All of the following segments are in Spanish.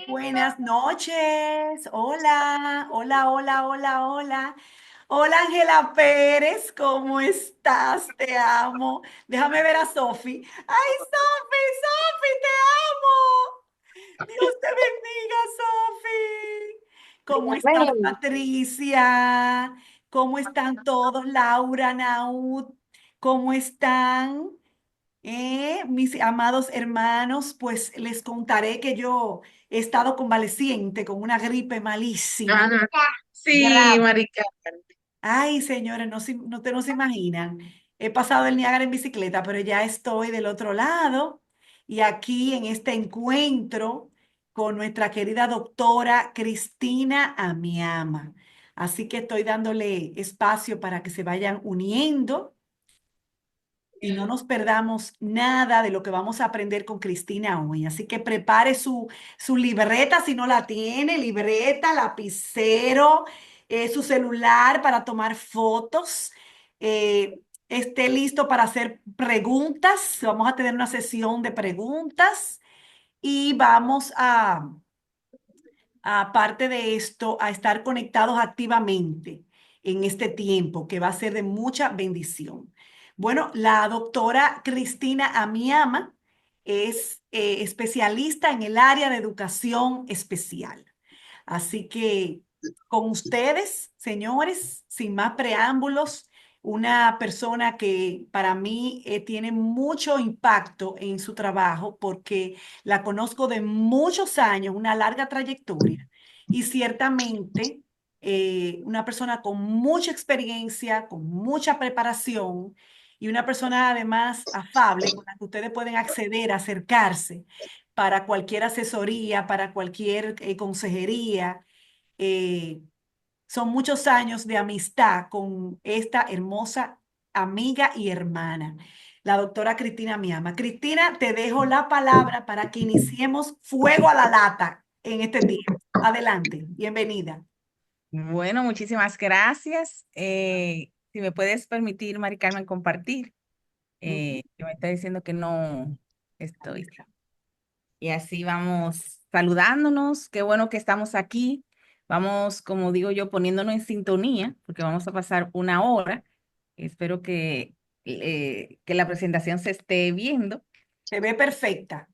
Buenas noches. Hola, hola, hola, hola, hola. Hola, Ángela Pérez, ¿cómo estás? Te amo. Déjame ver a Sofi. ¡Ay, Sofi, Sofi, te amo! Dios te bendiga, Sofi. ¿Cómo estás, Amén. Patricia? ¿Cómo están todos? Laura, Naud, ¿cómo están? Mis amados hermanos, pues les contaré que yo he estado convaleciente con una gripe malísima, Ajá. Sí, grave. marica. Ay, señores, no se imaginan. He pasado el Niágara en bicicleta, pero ya estoy del otro lado y aquí en este encuentro con nuestra querida doctora Cristina Amiama. Así que estoy dándole espacio para que se vayan uniendo y no nos perdamos nada de lo que vamos a aprender con Cristina hoy. Así que prepare su libreta si no la tiene, libreta, lapicero, su celular para tomar fotos. Esté listo para hacer preguntas. Vamos a tener una sesión de preguntas y vamos a aparte de esto, a estar conectados activamente en este tiempo que va a ser de mucha bendición. Bueno, la doctora Cristina Amiama es especialista en el área de educación especial. Así que con ustedes, señores, sin más preámbulos, una persona que para mí tiene mucho impacto en su trabajo porque la conozco de muchos años, una larga trayectoria y ciertamente una persona con mucha experiencia, con mucha preparación y una persona además afable con la que ustedes pueden acceder, acercarse para cualquier asesoría, para cualquier consejería. Eh, Son muchos años de amistad con esta hermosa amiga y hermana, la doctora Cristina Miama. Cristina, te dejo la palabra para que iniciemos fuego a la lata en este tiempo. Adelante, bienvenida. Bueno, muchísimas gracias. Si me puedes permitir, Mari Carmen, compartir, Ujú. que me está diciendo que no estoy. Y así vamos saludándonos. Qué bueno que estamos aquí. Vamos, como digo yo, poniéndonos en sintonía, porque vamos a pasar una hora. Espero que la presentación se esté viendo. Se ve perfecta.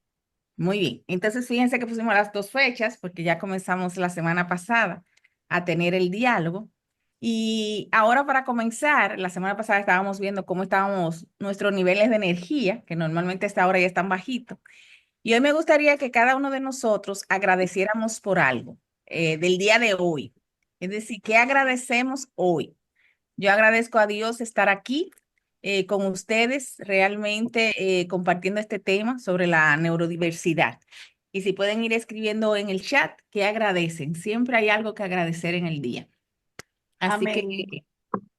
Muy bien, entonces fíjense que pusimos las dos fechas porque ya comenzamos la semana pasada a tener el diálogo y ahora para comenzar, la semana pasada estábamos viendo cómo estábamos nuestros niveles de energía, que normalmente a esta hora ya están bajitos, y hoy me gustaría que cada uno de nosotros agradeciéramos por algo del día de hoy, es decir, ¿qué agradecemos hoy? Yo agradezco a Dios estar aquí con ustedes, realmente compartiendo este tema sobre la neurodiversidad. Y si pueden ir escribiendo en el chat, ¿qué agradecen? Siempre hay algo que agradecer en el día. Así que Amén.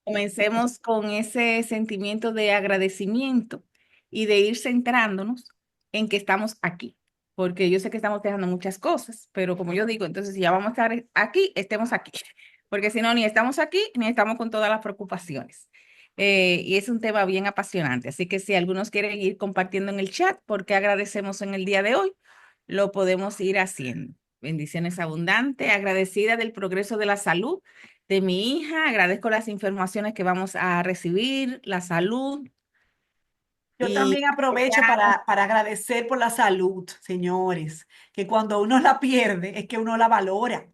comencemos con ese sentimiento de agradecimiento y de ir centrándonos en que estamos aquí. Porque yo sé que estamos dejando muchas cosas, pero como yo digo, entonces si ya vamos a estar aquí, estemos aquí. Porque si no, ni estamos aquí, ni estamos con todas las preocupaciones. Y es un tema bien apasionante. Así que si algunos quieren ir compartiendo en el chat, porque agradecemos en el día de hoy, lo podemos ir haciendo. Bendiciones abundantes, agradecida del progreso de la salud de mi hija. Agradezco las informaciones que vamos a recibir, la salud Yo y también aprovecho para agradecer por la salud, señores, que cuando uno la pierde es que uno la valora.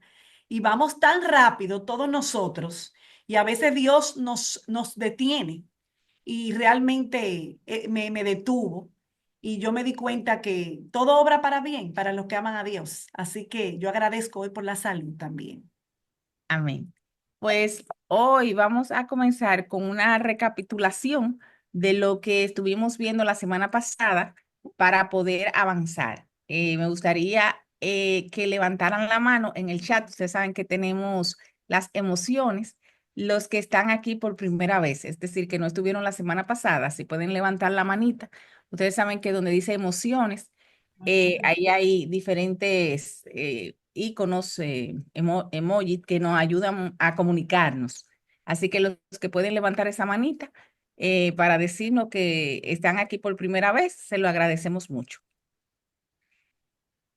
Y vamos tan rápido todos nosotros y a veces Dios nos detiene y realmente me detuvo y yo me di cuenta que todo obra para bien para los que aman a Dios. Así que yo agradezco hoy por la salud también. amén. Pues hoy vamos a comenzar con una recapitulación de lo que estuvimos viendo la semana pasada para poder avanzar. Me gustaría que levantaran la mano en el chat. Ustedes saben que tenemos las emociones. Los que están aquí por primera vez, es decir, que no estuvieron la semana pasada, si pueden levantar la manita. Ustedes saben que donde dice emociones, ahí hay diferentes iconos, emojis que nos ayudan a comunicarnos. Así que los que pueden levantar esa manita para decirnos que están aquí por primera vez, se lo agradecemos mucho.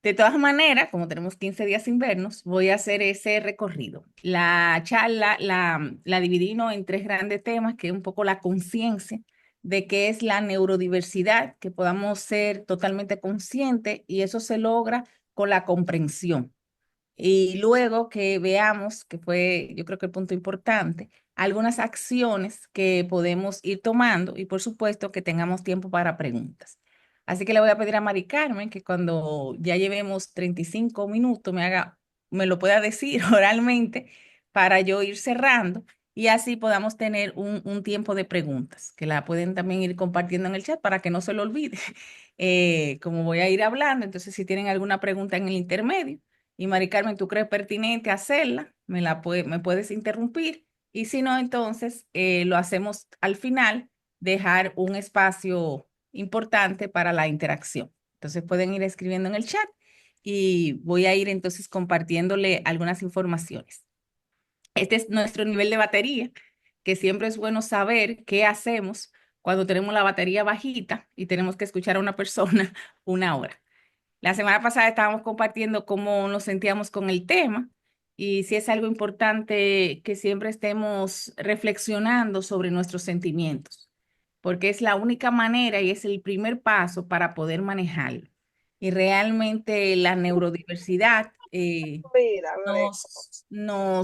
De todas maneras, como tenemos 15 días sin vernos, voy a hacer ese recorrido. La charla la dividí, ¿no?, en tres grandes temas, que es un poco la conciencia de qué es la neurodiversidad, que podamos ser totalmente conscientes y eso se logra con la comprensión. Y luego que veamos, que fue yo creo que el punto importante, algunas acciones que podemos ir tomando y por supuesto que tengamos tiempo para preguntas. Así que le voy a pedir a Mari Carmen que cuando ya llevemos 35 minutos me lo pueda decir oralmente para yo ir cerrando y así podamos tener un tiempo de preguntas, que la pueden también ir compartiendo en el chat para que no se lo olvide. Como voy a ir hablando, entonces si tienen alguna pregunta en el intermedio y Mari Carmen, ¿tú crees pertinente hacerla? Me puedes interrumpir. Y si no, entonces lo hacemos al final, dejar un espacio importante para la interacción. Entonces pueden ir escribiendo en el chat y voy a ir entonces compartiéndole algunas informaciones. Este es nuestro nivel de batería, que siempre es bueno saber qué hacemos cuando tenemos la batería bajita y tenemos que escuchar a una persona una hora. La semana pasada estábamos compartiendo cómo nos sentíamos con el tema y si es algo importante que siempre estemos reflexionando sobre nuestros sentimientos, porque es la única manera y es el primer paso para poder manejarlo. Y realmente la neurodiversidad Mira, nos no,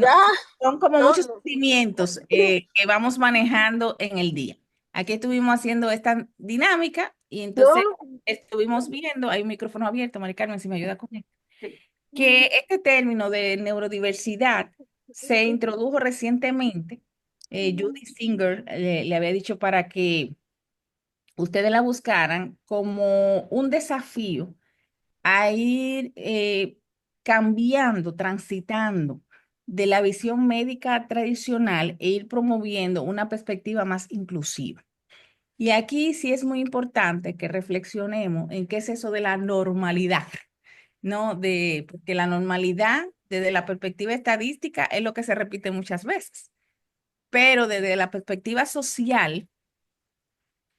ya, son como no, muchos no, sentimientos que vamos manejando en el día. Aquí estuvimos haciendo esta dinámica y entonces no, estuvimos viendo, hay un micrófono abierto, Mari Carmen, si me ayuda con él, Sí. que este término de neurodiversidad se introdujo recientemente. Judy Singer le había dicho para que ustedes la buscaran como un desafío a ir cambiando, transitando de la visión médica tradicional e ir promoviendo una perspectiva más inclusiva. Y aquí sí es muy importante que reflexionemos en qué es eso de la normalidad, ¿no? Porque la normalidad, desde la perspectiva estadística, es lo que se repite muchas veces, pero desde la perspectiva social,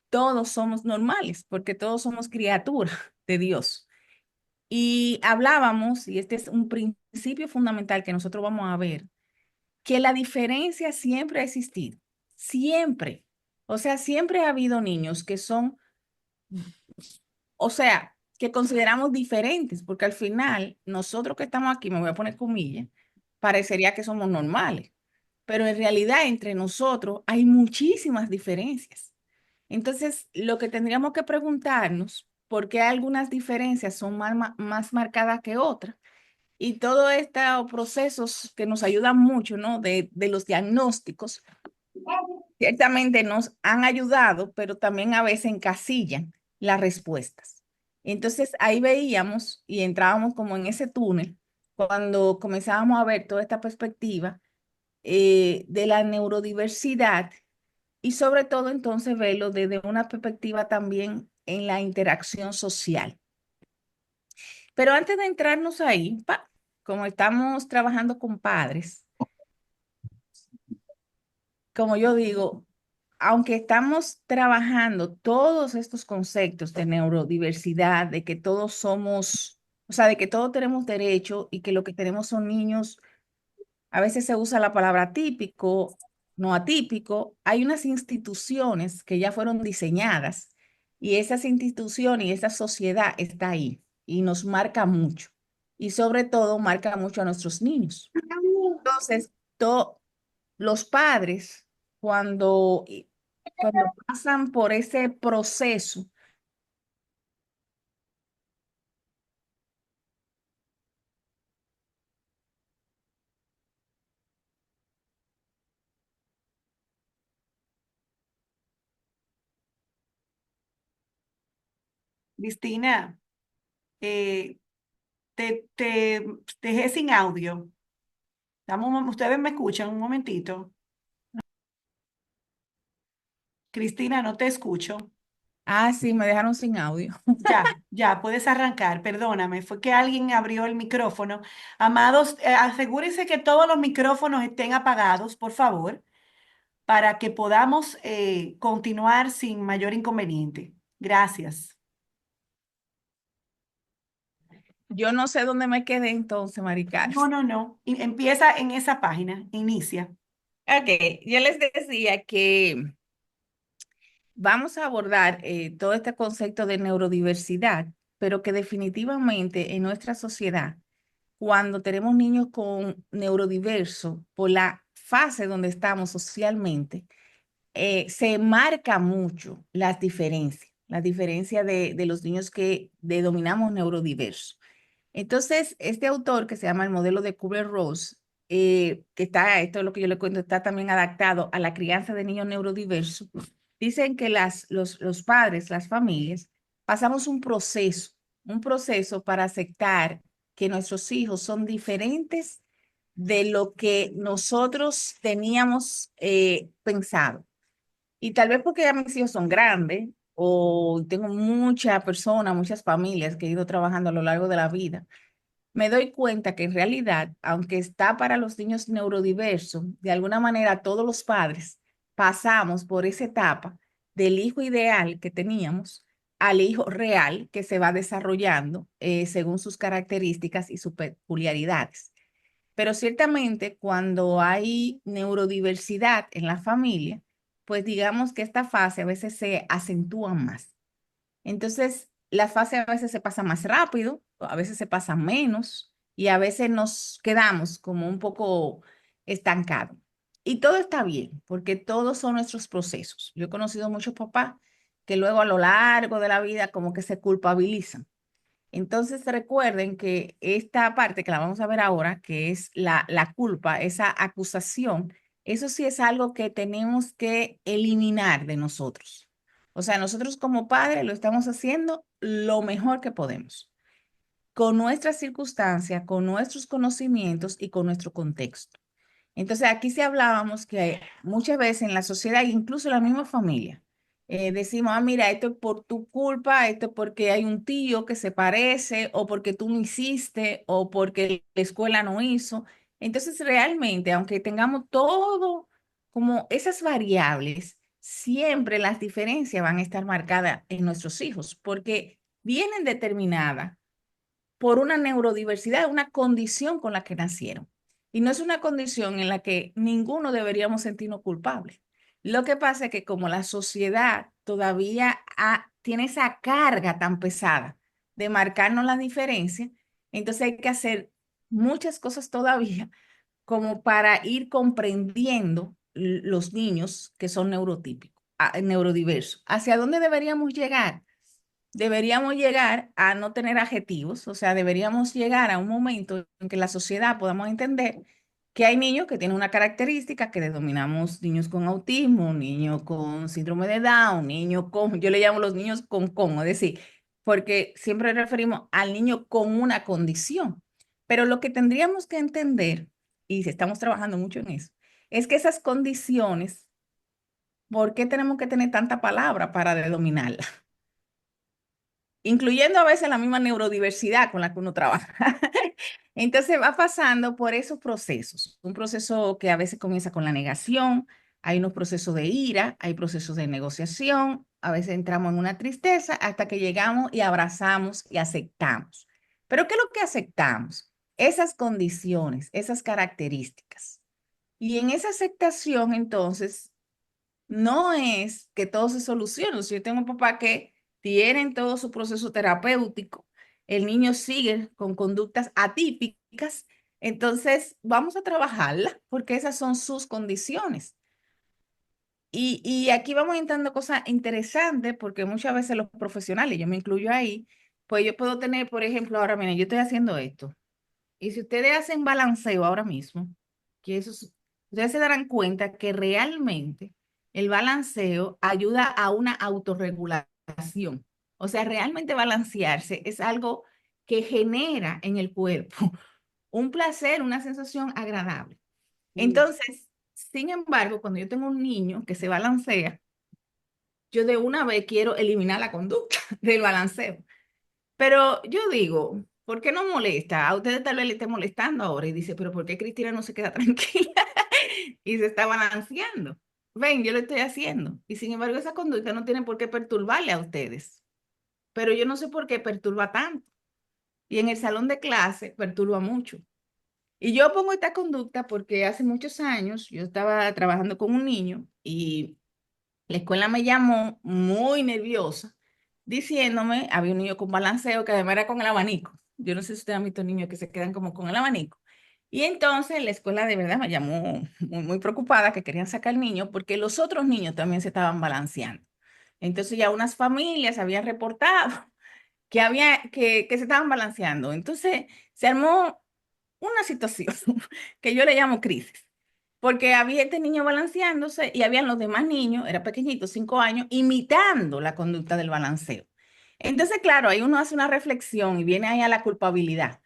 todos somos normales, porque todos somos criaturas de Dios. Y hablábamos, y este es un principio fundamental que nosotros vamos a ver, que la diferencia siempre ha existido, siempre. O sea, siempre ha habido niños que son, o sea, que consideramos diferentes, porque al final nosotros que estamos aquí, me voy a poner comillas, parecería que somos normales, pero en realidad entre nosotros hay muchísimas diferencias. Entonces, lo que tendríamos que preguntarnos, ¿por qué algunas diferencias son más marcadas que otras? Y todos estos procesos que nos ayudan mucho, ¿no? De los diagnósticos, ciertamente nos han ayudado, pero también a veces encasillan las respuestas. Entonces ahí veíamos y entrábamos como en ese túnel cuando comenzábamos a ver toda esta perspectiva de la neurodiversidad y sobre todo entonces verlo desde una perspectiva también en la interacción social. Pero antes de entrarnos ahí, como estamos trabajando con padres, como yo digo, aunque estamos trabajando todos estos conceptos de neurodiversidad, de que todos somos, o sea, de que todos tenemos derecho y que lo que tenemos son niños, a veces se usa la palabra típico, no atípico, hay unas instituciones que ya fueron diseñadas y esas instituciones y esa sociedad está ahí y nos marca mucho y sobre todo marca mucho a nuestros niños. Entonces, los padres, cuando pasan por ese proceso, Cristina, eh, te dejé sin audio. Ustedes me escuchan un momentito. Cristina, no te escucho. sí, me dejaron sin audio. Ya, puedes arrancar. Perdóname, fue que alguien abrió el micrófono. Amados, asegúrense que todos los micrófonos estén apagados, por favor, para que podamos continuar sin mayor inconveniente. Gracias. Yo no sé dónde me quedé entonces, Maricar. No, no, no. Empieza en esa página, inicia. Ok, yo les decía que vamos a abordar todo este concepto de neurodiversidad, pero que definitivamente en nuestra sociedad, cuando tenemos niños con neurodiverso, por la fase donde estamos socialmente, se marca mucho las diferencias de los niños que denominamos neurodiversos. Entonces, este autor que se llama el modelo de Kubler-Ross, que está, esto es lo que yo le cuento, está también adaptado a la crianza de niños neurodiversos, dicen que los padres, las familias, pasamos un proceso para aceptar que nuestros hijos son diferentes de lo que nosotros teníamos pensado. Y tal vez porque ya mis hijos son grandes o tengo muchas personas, muchas familias que he ido trabajando a lo largo de la vida, me doy cuenta que en realidad, aunque está para los niños neurodiversos, de alguna manera todos los padres pasamos por esa etapa del hijo ideal que teníamos al hijo real que se va desarrollando según sus características y sus peculiaridades. Pero ciertamente cuando hay neurodiversidad en la familia, pues digamos que esta fase a veces se acentúa más. Entonces, la fase a veces se pasa más rápido, a veces se pasa menos y a veces nos quedamos como un poco estancados. Y todo está bien, porque todos son nuestros procesos. Yo he conocido muchos papás que luego a lo largo de la vida como que se culpabilizan. Entonces recuerden que esta parte que la vamos a ver ahora, que es la culpa, esa acusación, eso sí es algo que tenemos que eliminar de nosotros. O sea, nosotros como padres lo estamos haciendo lo mejor que podemos, con nuestras circunstancias, con nuestros conocimientos y con nuestro contexto. Entonces, aquí sí hablábamos que muchas veces en la sociedad, incluso en la misma familia, decimos, ah, mira, esto es por tu culpa, esto es porque hay un tío que se parece, o porque tú no hiciste, o porque la escuela no hizo. Entonces, realmente, aunque tengamos todo como esas variables, siempre las diferencias van a estar marcadas en nuestros hijos, porque vienen determinadas por una neurodiversidad, una condición con la que nacieron. Y no es una condición en la que ninguno deberíamos sentirnos culpables. Lo que pasa es que como la sociedad todavía tiene esa carga tan pesada de marcarnos la diferencia, entonces hay que hacer muchas cosas todavía como para ir comprendiendo los niños que son neurotípicos, neurodiversos. ¿Hacia dónde deberíamos llegar? Deberíamos llegar a no tener adjetivos, o sea, deberíamos llegar a un momento en que la sociedad podamos entender que hay niños que tienen una característica que denominamos niños con autismo, niños con síndrome de Down, niños con, yo le llamo los niños con, es decir, porque siempre referimos al niño con una condición. Pero lo que tendríamos que entender, y estamos trabajando mucho en eso, es que esas condiciones, ¿por qué tenemos que tener tanta palabra para denominarlas? Incluyendo a veces la misma neurodiversidad con la que uno trabaja. Entonces va pasando por esos procesos, un proceso que a veces comienza con la negación, hay unos procesos de ira, hay procesos de negociación, a veces entramos en una tristeza hasta que llegamos y abrazamos y aceptamos. Pero ¿qué es lo que aceptamos? Esas condiciones, esas características. Y en esa aceptación, entonces, no es que todo se solucione. Si yo tengo un papá que tiene todo su proceso terapéutico, el niño sigue con conductas atípicas, entonces vamos a trabajarla porque esas son sus condiciones. Y aquí vamos entrando cosas interesantes porque muchas veces los profesionales, yo me incluyo ahí, pues yo puedo tener, por ejemplo, ahora miren, yo estoy haciendo esto. Y si ustedes hacen balanceo ahora mismo, que ustedes se darán cuenta que realmente el balanceo ayuda a una autorregulación. O sea, realmente balancearse es algo que genera en el cuerpo un placer, una sensación agradable. Mm. Entonces, sin embargo, cuando yo tengo un niño que se balancea, yo de una vez quiero eliminar la conducta del balanceo. Pero yo digo, ¿por qué no molesta? A ustedes tal vez le esté molestando ahora y dice, pero ¿por qué Cristina no se queda tranquila y se está balanceando? Ven, yo lo estoy haciendo. Y sin embargo, esa conducta no tiene por qué perturbarle a ustedes. Pero yo no sé por qué perturba tanto. y en el salón de clase perturba mucho. Y yo pongo esta conducta porque hace muchos años yo estaba trabajando con un niño y la escuela me llamó muy nerviosa diciéndome, había un niño con balanceo que además era con el abanico. Yo no sé si ustedes han visto niños que se quedan como con el abanico. Y entonces la escuela de verdad me llamó muy preocupada que querían sacar al niño porque los otros niños también se estaban balanceando. Entonces ya unas familias habían reportado que se estaban balanceando. Entonces se armó una situación que yo le llamo crisis, porque había este niño balanceándose y habían los demás niños, era pequeñito, 5 años, imitando la conducta del balanceo. Entonces, claro, ahí uno hace una reflexión y viene ahí a la culpabilidad.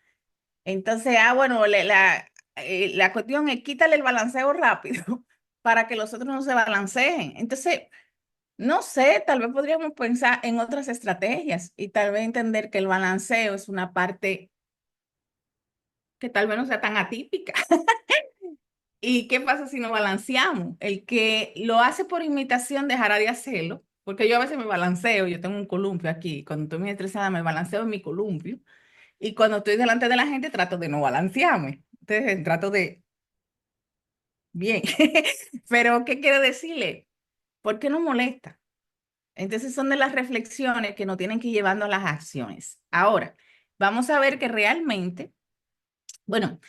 Entonces, bueno, la cuestión es quítale el balanceo rápido para que los otros no se balanceen. Entonces, no sé, tal vez podríamos pensar en otras estrategias y tal vez entender que el balanceo es una parte que tal vez no sea tan atípica. ¿Y qué pasa si no balanceamos? El que lo hace por imitación dejará de hacerlo, porque yo a veces me balanceo, yo tengo un columpio aquí, cuando estoy muy estresada me balanceo en mi columpio, y cuando estoy delante de la gente trato de no balancearme. Entonces trato de, bien, pero ¿qué quiero decirle? ¿Por qué no molesta? Entonces son de las reflexiones que nos tienen que ir llevando a las acciones. Ahora, vamos a ver que realmente, bueno,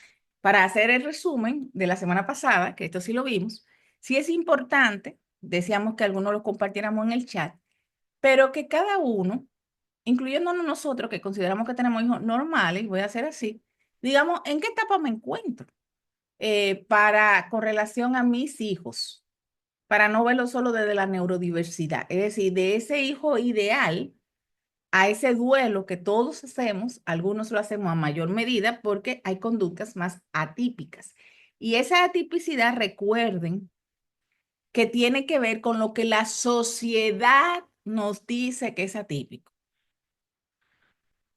para hacer el resumen de la semana pasada, que esto sí lo vimos, sí es importante, decíamos que algunos lo compartiéramos en el chat, pero que cada uno, incluyéndonos nosotros que consideramos que tenemos hijos normales, voy a hacer así, digamos, ¿en qué etapa me encuentro? Con relación a mis hijos, para no verlo solo desde la neurodiversidad, es decir, de ese hijo ideal a ese duelo que todos hacemos, algunos lo hacemos a mayor medida porque hay conductas más atípicas. Y esa atipicidad, recuerden, que tiene que ver con lo que la sociedad nos dice que es atípico.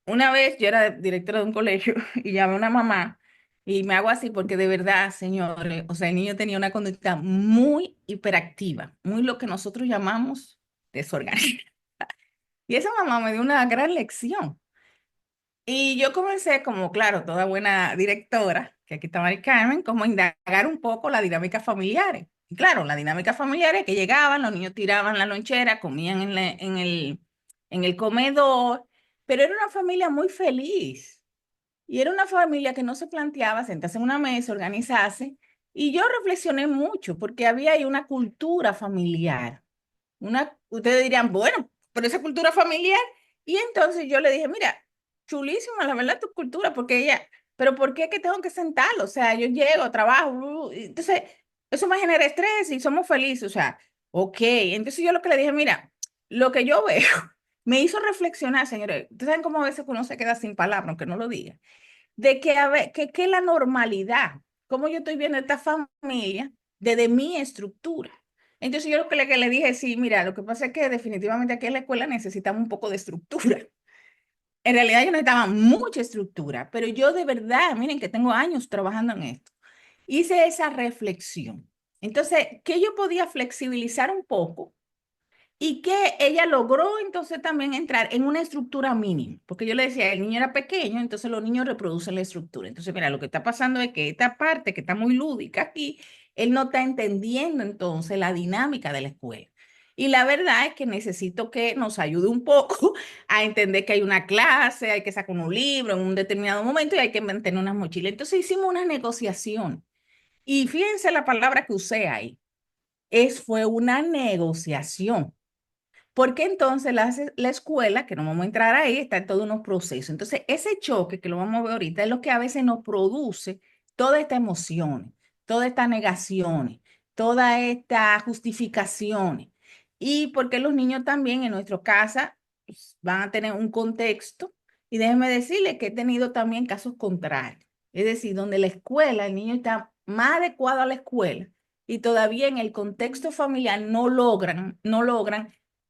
Una vez yo era directora de un colegio y llamé a una mamá y me hago así porque de verdad, señores, o sea, el niño tenía una conducta muy hiperactiva, muy lo que nosotros llamamos desorganizada. Y esa mamá me dio una gran lección. Y yo comencé, como claro, toda buena directora, que aquí está Mari Carmen, como a indagar un poco las dinámicas familiares. Y claro, la dinámica familiar es que llegaban, los niños tiraban la lonchera, comían en el comedor, pero era una familia muy feliz. Y era una familia que no se planteaba sentarse en una mesa, organizarse. Y yo reflexioné mucho porque había ahí una cultura familiar. Ustedes dirían, bueno, pero esa cultura familiar. Y entonces yo le dije, mira, chulísima, la verdad, tu cultura, porque ella, pero ¿por qué que tengo que sentarlo? O sea, yo llego, trabajo, entonces eso me genera estrés y somos felices, o sea, ok. Entonces yo lo que le dije, mira, lo que yo veo me hizo reflexionar, señores. Ustedes saben cómo a veces uno se queda sin palabras, aunque no lo diga, de que, a ver, que la normalidad, cómo yo estoy viendo esta familia desde mi estructura. Entonces yo lo que le dije, sí, mira, lo que pasa es que definitivamente aquí en la escuela necesitamos un poco de estructura. En realidad yo necesitaba mucha estructura, pero yo de verdad, miren que tengo años trabajando en esto, hice esa reflexión. Entonces, que yo podía flexibilizar un poco y que ella logró entonces también entrar en una estructura mínima, porque yo le decía, el niño era pequeño, entonces los niños reproducen la estructura. Entonces, mira, lo que está pasando es que esta parte que está muy lúdica aquí, él no está entendiendo entonces la dinámica de la escuela. Y la verdad es que necesito que nos ayude un poco a entender que hay una clase, hay que sacar un libro en un determinado momento y hay que mantener una mochila. Entonces hicimos una negociación. Y fíjense la palabra que usé ahí. Fue una negociación. Porque entonces la escuela, que no vamos a entrar ahí, está en todos unos procesos. Entonces, ese choque que lo vamos a ver ahorita es lo que a veces nos produce toda esta emoción, todas estas negaciones, todas estas justificaciones. Y porque los niños también en nuestra casa pues, van a tener un contexto. Y déjenme decirles que he tenido también casos contrarios. Es decir, donde la escuela, el niño está más adecuado a la escuela y todavía en el contexto familiar no logran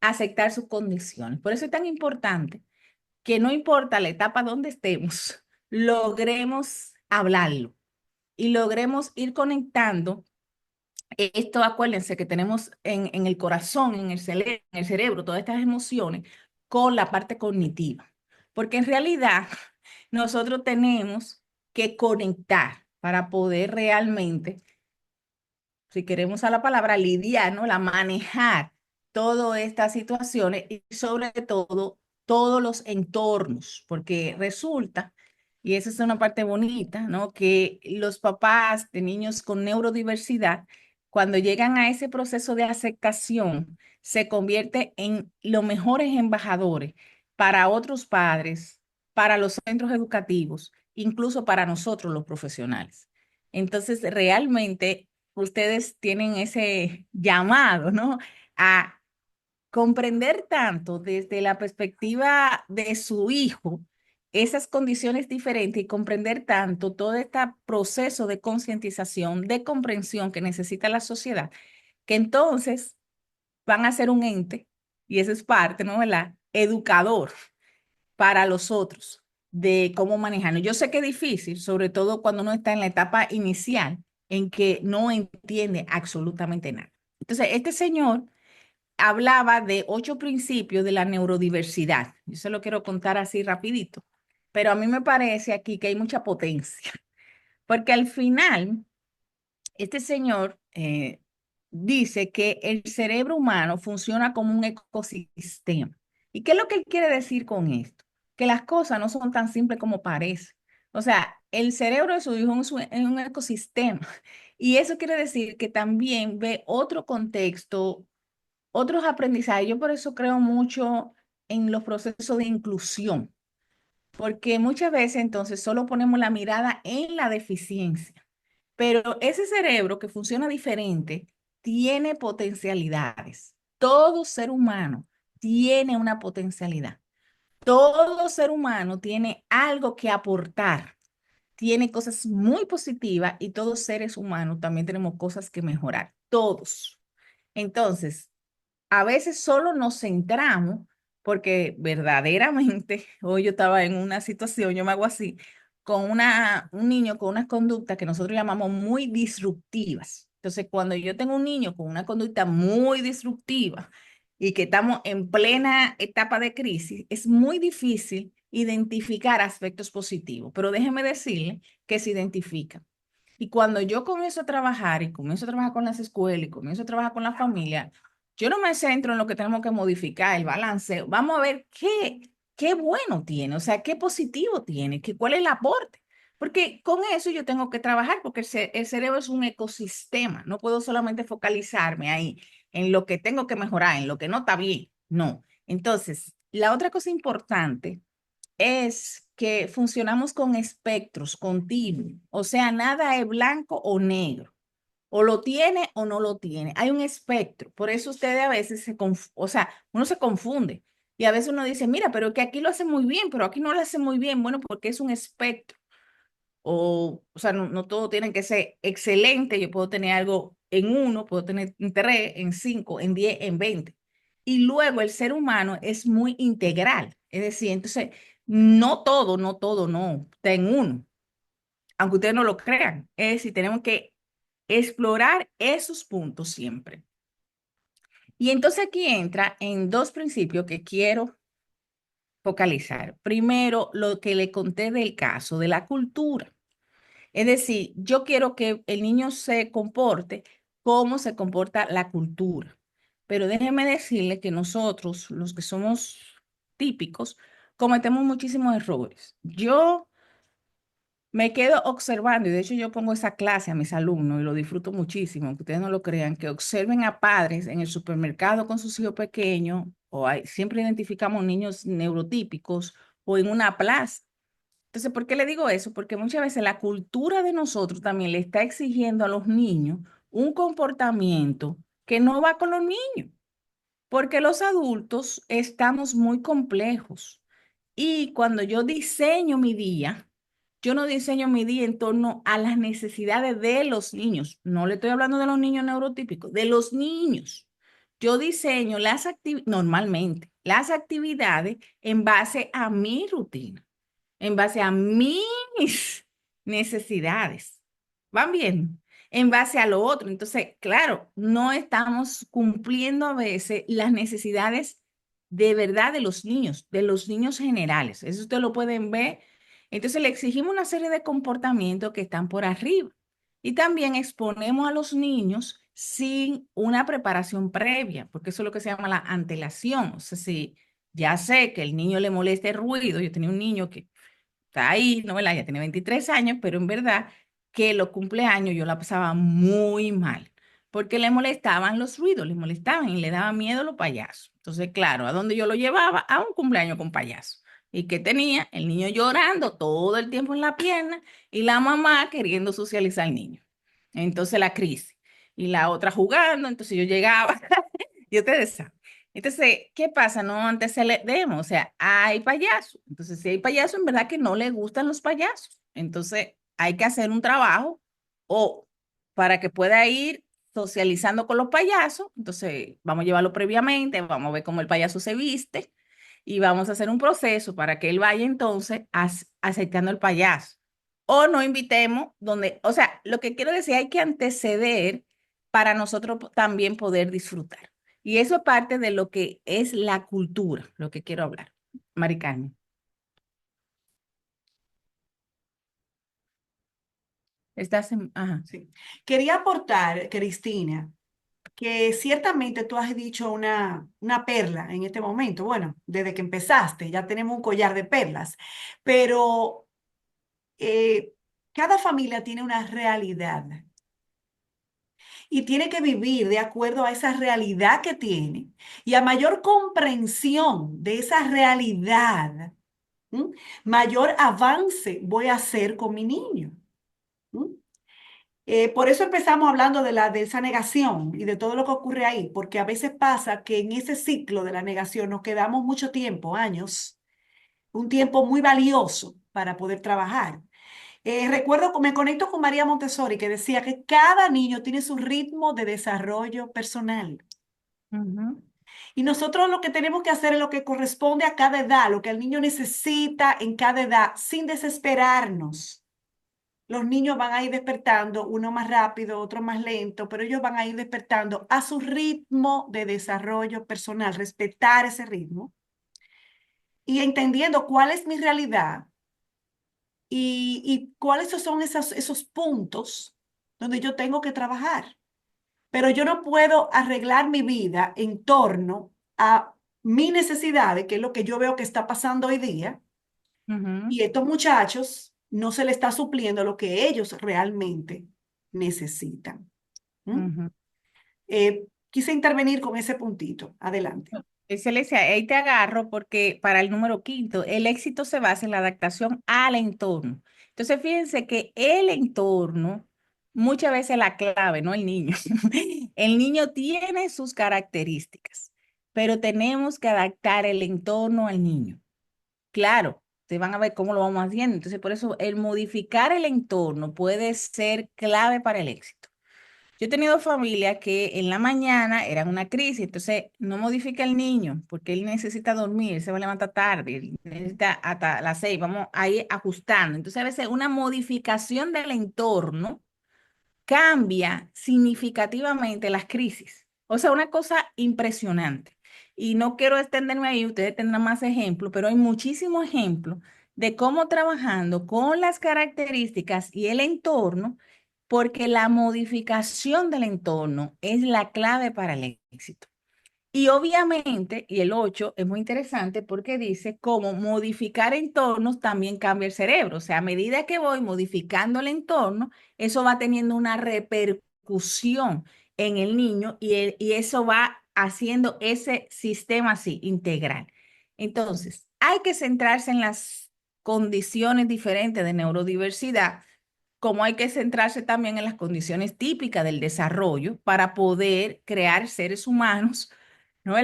aceptar sus condiciones. Por eso es tan importante que no importa la etapa donde estemos, logremos hablarlo y logremos ir conectando esto. Acuérdense que tenemos en el corazón, en el cerebro, todas estas emociones con la parte cognitiva. porque en realidad nosotros tenemos que conectar para poder realmente, si queremos usar la palabra lidiar, ¿no? La manejar todas estas situaciones y sobre todo todos los entornos, porque resulta, y esa es una parte bonita, ¿no? Que los papás de niños con neurodiversidad, cuando llegan a ese proceso de aceptación, se convierte en los mejores embajadores para otros padres, para los centros educativos, incluso para nosotros los profesionales. Entonces, realmente ustedes tienen ese llamado, ¿no? A comprender tanto desde la perspectiva de su hijo esas condiciones diferentes y comprender tanto todo este proceso de concientización, de comprensión que necesita la sociedad, que entonces van a ser un ente, y eso es parte, ¿no? ¿Verdad? Educador para los otros de cómo manejarlo. Yo sé que es difícil, sobre todo cuando uno está en la etapa inicial en que no entiende absolutamente nada. Entonces, este señor hablaba de 8 principios de la neurodiversidad. Yo se lo quiero contar así rapidito, pero a mí me parece aquí que hay mucha potencia, porque al final este señor dice que el cerebro humano funciona como un ecosistema. ¿Y qué es lo que él quiere decir con esto? Que las cosas no son tan simples como parece. O sea, el cerebro de su hijo es un ecosistema. Y eso quiere decir que también ve otro contexto, otros aprendizajes. Yo por eso creo mucho en los procesos de inclusión, porque muchas veces entonces solo ponemos la mirada en la deficiencia. Pero ese cerebro que funciona diferente tiene potencialidades. Todo ser humano tiene una potencialidad. Todo ser humano tiene algo que aportar, tiene cosas muy positivas y todos seres humanos también tenemos cosas que mejorar. Todos. Entonces, a veces solo nos centramos porque verdaderamente, hoy yo estaba en una situación, yo me hago así, con un niño con unas conductas que nosotros llamamos muy disruptivas. Entonces, cuando yo tengo un niño con una conducta muy disruptiva y que estamos en plena etapa de crisis, es muy difícil identificar aspectos positivos, pero déjeme decirle que se identifican. Y cuando yo comienzo a trabajar y comienzo a trabajar con las escuelas y comienzo a trabajar con la familia, yo no me centro en lo que tenemos que modificar, el balance. Vamos a ver qué bueno tiene, o sea, qué positivo tiene, cuál es el aporte. Porque con eso yo tengo que trabajar, porque el cerebro es un ecosistema. No puedo solamente focalizarme ahí en lo que tengo que mejorar, en lo que no está bien. No. Entonces, la otra cosa importante es que funcionamos con espectros continuos, o sea, nada es blanco o negro, o lo tiene o no lo tiene, hay un espectro, por eso ustedes a veces o sea, uno se confunde y a veces uno dice, mira, pero que aquí lo hace muy bien, pero aquí no lo hace muy bien, bueno, porque es un espectro, o sea, no todo tiene que ser excelente, yo puedo tener algo en uno, puedo tener en 3, en 5, en 10, en 20. Y luego el ser humano es muy integral, es decir, entonces, no está en uno, aunque ustedes no lo crean. Es decir, tenemos que explorar esos puntos siempre. Y entonces aquí entra en 2 principios que quiero focalizar. Primero, lo que le conté del caso de la cultura. Es decir, yo quiero que el niño se comporte como se comporta la cultura. Pero déjeme decirle que nosotros, los que somos típicos, cometemos muchísimos errores. Yo me quedo observando, y de hecho yo pongo esa clase a mis alumnos y lo disfruto muchísimo, aunque ustedes no lo crean, que observen a padres en el supermercado con sus hijos pequeños, siempre identificamos niños neurotípicos, o en una plaza. Entonces, ¿por qué le digo eso? Porque muchas veces la cultura de nosotros también le está exigiendo a los niños un comportamiento que no va con los niños, porque los adultos estamos muy complejos. Y cuando yo diseño mi día, yo no diseño mi día en torno a las necesidades de los niños. No le estoy hablando de los niños neurotípicos, de los niños. Yo diseño normalmente las actividades en base a mi rutina, en base a mis necesidades. ¿Van bien? En base a lo otro. Entonces, claro, no estamos cumpliendo a veces las necesidades de verdad de los niños generales. Eso ustedes lo pueden ver. Entonces le exigimos una serie de comportamientos que están por arriba. Y también exponemos a los niños sin una preparación previa, porque eso es lo que se llama la antelación. O sea, si ya sé que el niño le molesta el ruido, yo tenía un niño que está ahí, ¿no? ¿Verdad? Ya tiene 23 años, pero en verdad que los cumpleaños yo la pasaba muy mal, porque le molestaban los ruidos, le molestaban y le daba miedo los payasos. Entonces, claro, ¿a dónde yo lo llevaba? A un cumpleaños con payaso. ¿Y qué tenía? El niño llorando todo el tiempo en la pierna y la mamá queriendo socializar al niño. Entonces la crisis. Y la otra jugando, entonces yo llegaba, y ustedes saben. Entonces, ¿qué pasa? No antecedemos, o sea, hay payasos. Entonces, si hay payasos, en verdad que no le gustan los payasos. Entonces, hay que hacer un trabajo o para que pueda ir socializando con los payasos. Entonces, vamos a llevarlo previamente, vamos a ver cómo el payaso se viste y vamos a hacer un proceso para que él vaya entonces aceptando el payaso. O no invitemos donde, o sea, lo que quiero decir, hay que anteceder para nosotros también poder disfrutar. Y eso es parte de lo que es la cultura, lo que quiero hablar. Mari Carmen, estás en... Ajá. Sí. Quería aportar, Cristina, que ciertamente tú has dicho una perla en este momento. Bueno, desde que empezaste ya tenemos un collar de perlas, pero eh, cada familia tiene una realidad y tiene que vivir de acuerdo a esa realidad que tiene. Y a mayor comprensión de esa realidad, ¿m? Mayor avance voy a hacer con mi niño. ¿M? Por eso empezamos hablando de esa negación y de todo lo que ocurre ahí, porque a veces pasa que en ese ciclo de la negación nos quedamos mucho tiempo, años, un tiempo muy valioso para poder trabajar. Recuerdo, me conecto con María Montessori, que decía que cada niño tiene su ritmo de desarrollo personal. Ujú, Y nosotros lo que tenemos que hacer es lo que corresponde a cada edad, lo que el niño necesita en cada edad, sin desesperarnos. Los niños van a ir despertando, uno más rápido, otro más lento, pero ellos van a ir despertando a su ritmo de desarrollo personal, respetar ese ritmo y entendiendo cuál es mi realidad y cuáles son esos puntos donde yo tengo que trabajar. Pero yo no puedo arreglar mi vida en torno a mis necesidades, que es lo que yo veo que está pasando hoy día, ujú, y estos muchachos no se les está supliendo lo que ellos realmente necesitan. ¿Mm? ujú. Quise intervenir con ese puntito. Adelante. Excelencia, ahí te agarro porque para el número quinto, el éxito se basa en la adaptación al entorno. Entonces, fíjense que el entorno, muchas veces la clave, no el niño. El niño tiene sus características, pero tenemos que adaptar el entorno al niño. Claro, te van a ver cómo lo vamos haciendo. Entonces, por eso el modificar el entorno puede ser clave para el éxito. Yo he tenido familias que en la mañana eran una crisis, entonces no modifica el niño porque él necesita dormir, él se va a levantar tarde, él necesita hasta las 6, vamos a ir ajustando. Entonces a veces una modificación del entorno cambia significativamente las crisis. O sea, una cosa impresionante. Y no quiero extenderme ahí, ustedes tendrán más ejemplos, pero hay muchísimos ejemplos de cómo trabajando con las características y el entorno, porque la modificación del entorno es la clave para el éxito. Y obviamente, y el 8 es muy interesante porque dice cómo modificar entornos también cambia el cerebro. O sea, a medida que voy modificando el entorno, eso va teniendo una repercusión en el niño y eso va haciendo ese sistema así, integral. Entonces, hay que centrarse en las condiciones diferentes de neurodiversidad, como hay que centrarse también en las condiciones típicas del desarrollo para poder crear seres humanos, ¿no?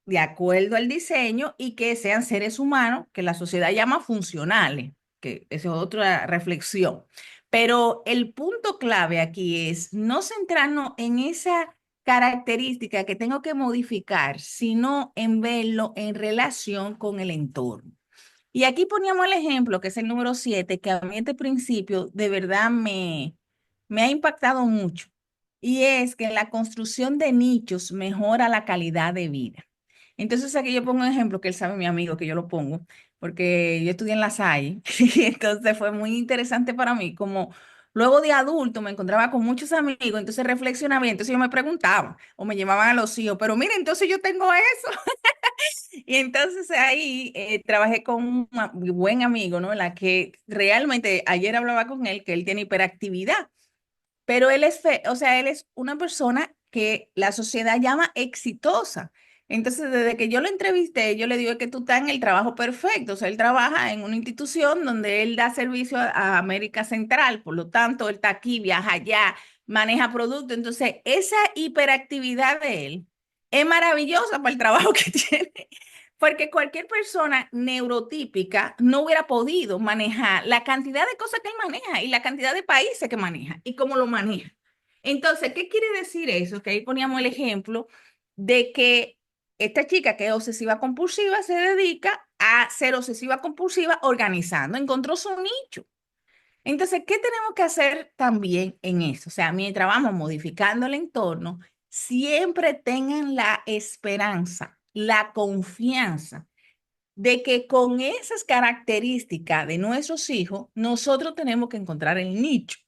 De acuerdo al diseño y que sean seres humanos que la sociedad llama funcionales, que esa es otra reflexión. Pero el punto clave aquí es no centrarnos en esa característica que tengo que modificar, sino en verlo en relación con el entorno. Y aquí poníamos el ejemplo, que es el número 7 que a mí este principio de verdad me ha impactado mucho. Y es que la construcción de nichos mejora la calidad de vida. Entonces aquí yo pongo un ejemplo que él sabe, mi amigo, que yo lo pongo, porque yo estudié en La Salle y entonces fue muy interesante para mí, como luego de adulto me encontraba con muchos amigos, entonces reflexionaba y entonces yo me preguntaba o me llevaban a los hijos, pero mira, entonces yo tengo eso. Y entonces ahí trabajé con un buen amigo, ¿no? La que realmente ayer hablaba con él que él tiene hiperactividad. Pero él es, o sea, él es una persona que la sociedad llama exitosa. Entonces, desde que yo lo entrevisté, yo le digo que tú estás en el trabajo perfecto. O sea, él trabaja en una institución donde él da servicio a América Central. Por lo tanto, él está aquí, viaja allá, maneja productos. Entonces, esa hiperactividad de él es maravillosa para el trabajo que tiene. Porque cualquier persona neurotípica no hubiera podido manejar la cantidad de cosas que él maneja y la cantidad de países que maneja y cómo lo maneja. Entonces, ¿qué quiere decir eso? Que ahí poníamos el ejemplo de que esta chica que es obsesiva compulsiva se dedica a ser obsesiva compulsiva organizando, encontró su nicho. Entonces, ¿qué tenemos que hacer también en eso? O sea, mientras vamos modificando el entorno, siempre tengan la esperanza, la confianza de que con esas características de nuestros hijos, nosotros tenemos que encontrar el nicho.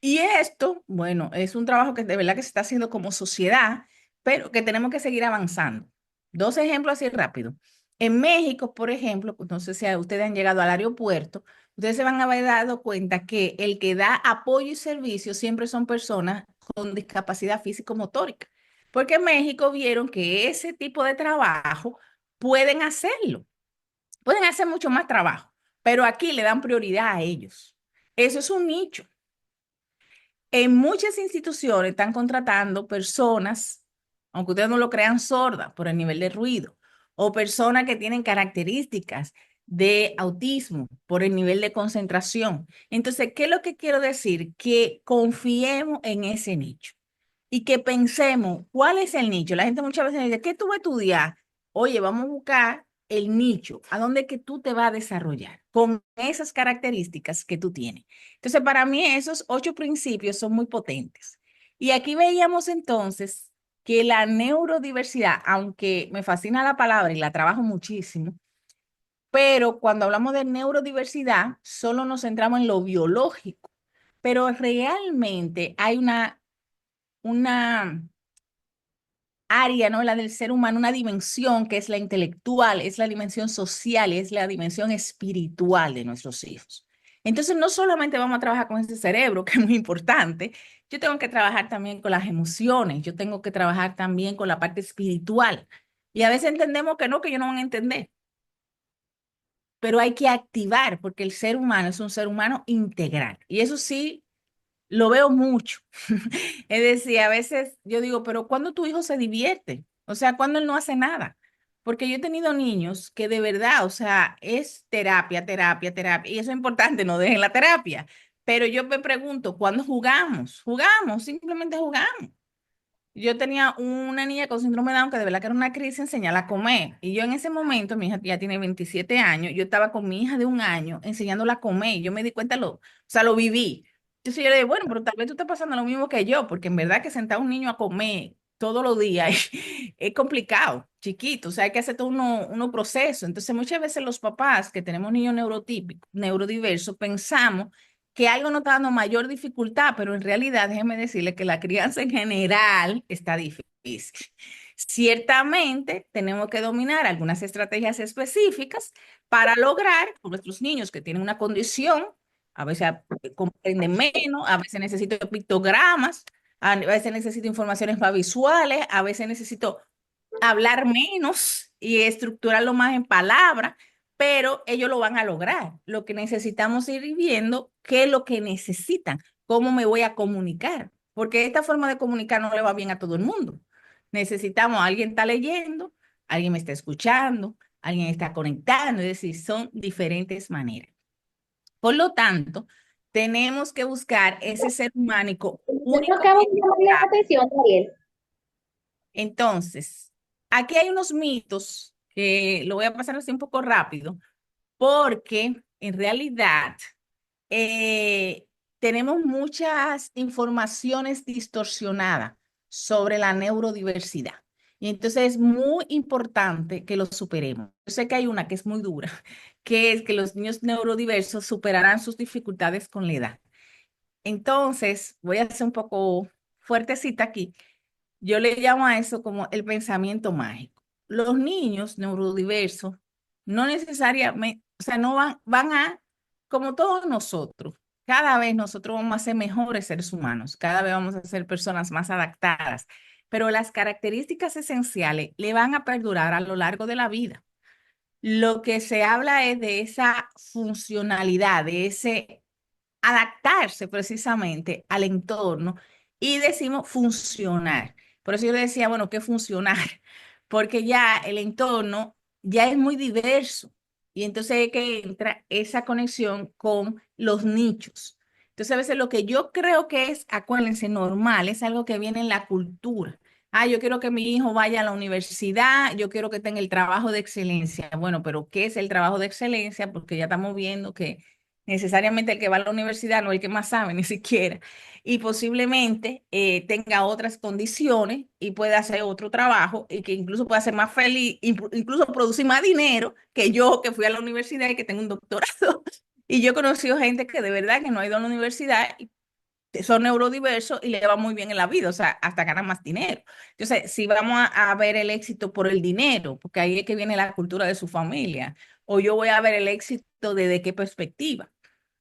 Y esto, bueno, es un trabajo que de verdad que se está haciendo como sociedad, pero que tenemos que seguir avanzando. Dos ejemplos así rápido. En México, por ejemplo, pues, no sé si ustedes han llegado al aeropuerto, ustedes se van a haber dado cuenta que el que da apoyo y servicio siempre son personas con discapacidad físico-motórica, porque en México vieron que ese tipo de trabajo pueden hacerlo, pueden hacer mucho más trabajo, pero aquí le dan prioridad a ellos. Eso es un nicho. En muchas instituciones están contratando personas, aunque ustedes no lo crean, sordas por el nivel de ruido, o personas que tienen características de autismo por el nivel de concentración. Entonces, ¿qué es lo que quiero decir? Que confiemos en ese nicho y que pensemos, ¿cuál es el nicho? La gente muchas veces dice, ¿qué tú vas a estudiar? Oye, vamos a buscar el nicho, a dónde que tú te vas a desarrollar con esas características que tú tienes. Entonces, para mí esos 8 principios son muy potentes. Y aquí veíamos entonces que la neurodiversidad, aunque me fascina la palabra y la trabajo muchísimo, pero cuando hablamos de neurodiversidad, solo nos centramos en lo biológico, pero realmente hay una área, ¿no? La del ser humano, una dimensión que es la intelectual, es la dimensión social, es la dimensión espiritual de nuestros hijos. Entonces, no solamente vamos a trabajar con ese cerebro, que es muy importante, yo tengo que trabajar también con las emociones, yo tengo que trabajar también con la parte espiritual. Y a veces entendemos que no, que ellos no van a entender, pero hay que activar, porque el ser humano es un ser humano integral. Y eso sí, lo veo mucho. Es decir, a veces yo digo, pero ¿cuándo tu hijo se divierte? O sea, ¿cuándo él no hace nada? Porque yo he tenido niños que de verdad, o sea, es terapia, terapia, terapia. Y eso es importante, no dejen la terapia. Pero yo me pregunto, ¿cuándo jugamos? Jugamos, simplemente jugamos. Yo tenía una niña con síndrome de Down que de verdad que era una crisis enseñarla a comer. Y yo en ese momento, mi hija ya tiene 27 años, yo estaba con mi hija de 1 año enseñándola a comer. Y yo me di cuenta, o sea, lo viví. Entonces yo le dije, bueno, pero tal vez tú estás pasando lo mismo que yo, porque en verdad que sentar a un niño a comer todos los días es complicado, chiquito. O sea, hay que hacer todo unos procesos. Entonces muchas veces los papás que tenemos niños neurotípicos, neurodiversos, pensamos que algo nos está dando mayor dificultad, pero en realidad déjeme decirle que la crianza en general está difícil. Ciertamente tenemos que dominar algunas estrategias específicas para lograr con nuestros niños que tienen una condición, a veces comprenden menos, a veces necesito pictogramas, a veces necesito informaciones más visuales, a veces necesito hablar menos y estructurarlo más en palabras, pero ellos lo van a lograr. Lo que necesitamos ir viendo, qué es lo que necesitan, cómo me voy a comunicar, porque esta forma de comunicar no le va bien a todo el mundo. Necesitamos, alguien está leyendo, alguien me está escuchando, alguien está conectando, es decir, son diferentes maneras. Por lo tanto, tenemos que buscar ese ser humano Eso único acaba que de llamarle la atención, Daniel. entonces, aquí hay unos mitos que lo voy a pasar así un poco rápido, porque en realidad eh, tenemos muchas informaciones distorsionadas sobre la neurodiversidad. Y entonces es muy importante que lo superemos. Yo sé que hay una que es muy dura, que es que los niños neurodiversos superarán sus dificultades con la edad. Entonces, voy a ser un poco fuertecita aquí. Yo le llamo a eso como el pensamiento mágico. Los niños neurodiversos no necesariamente, o sea, no van a, como todos nosotros, cada vez nosotros vamos a ser mejores seres humanos, cada vez vamos a ser personas más adaptadas, pero las características esenciales le van a perdurar a lo largo de la vida. Lo que se habla es de esa funcionalidad, de ese adaptarse precisamente al entorno y decimos funcionar. Por eso yo le decía, bueno, ¿qué funcionar? Porque ya el entorno ya es muy diverso y entonces es que entra esa conexión con los nichos. Entonces a veces lo que yo creo que es, acuérdense, normal, es algo que viene en la cultura. Ah, yo quiero que mi hijo vaya a la universidad, yo quiero que tenga el trabajo de excelencia. Bueno, pero ¿qué es el trabajo de excelencia? Porque ya estamos viendo que necesariamente el que va a la universidad no es el que más sabe, ni siquiera. Y posiblemente tenga otras condiciones y pueda hacer otro trabajo y que incluso pueda ser más feliz, incluso producir más dinero que yo que fui a la universidad y que tengo un doctorado. Y yo he conocido gente que de verdad que no ha ido a la universidad y son neurodiversos y le va muy bien en la vida, o sea, hasta ganan más dinero. Entonces, si vamos a ver el éxito por el dinero, porque ahí es que viene la cultura de su familia, o yo voy a ver el éxito desde qué perspectiva.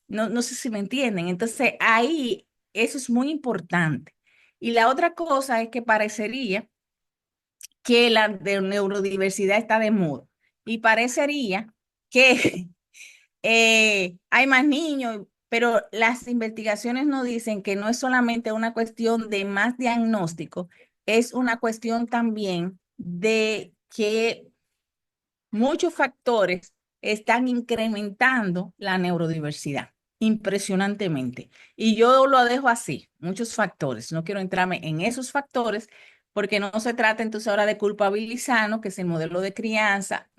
No, no sé si me entienden. Entonces, ahí eso es muy importante. Y la otra cosa es que parecería que la de neurodiversidad está de moda. Y parecería que hay más niños, pero las investigaciones nos dicen que no es solamente una cuestión de más diagnóstico, es una cuestión también de que muchos factores están incrementando la neurodiversidad impresionantemente. Y yo lo dejo así, muchos factores. No quiero entrarme en esos factores porque no se trata entonces ahora de culpabilizarnos, que es el modelo de crianza,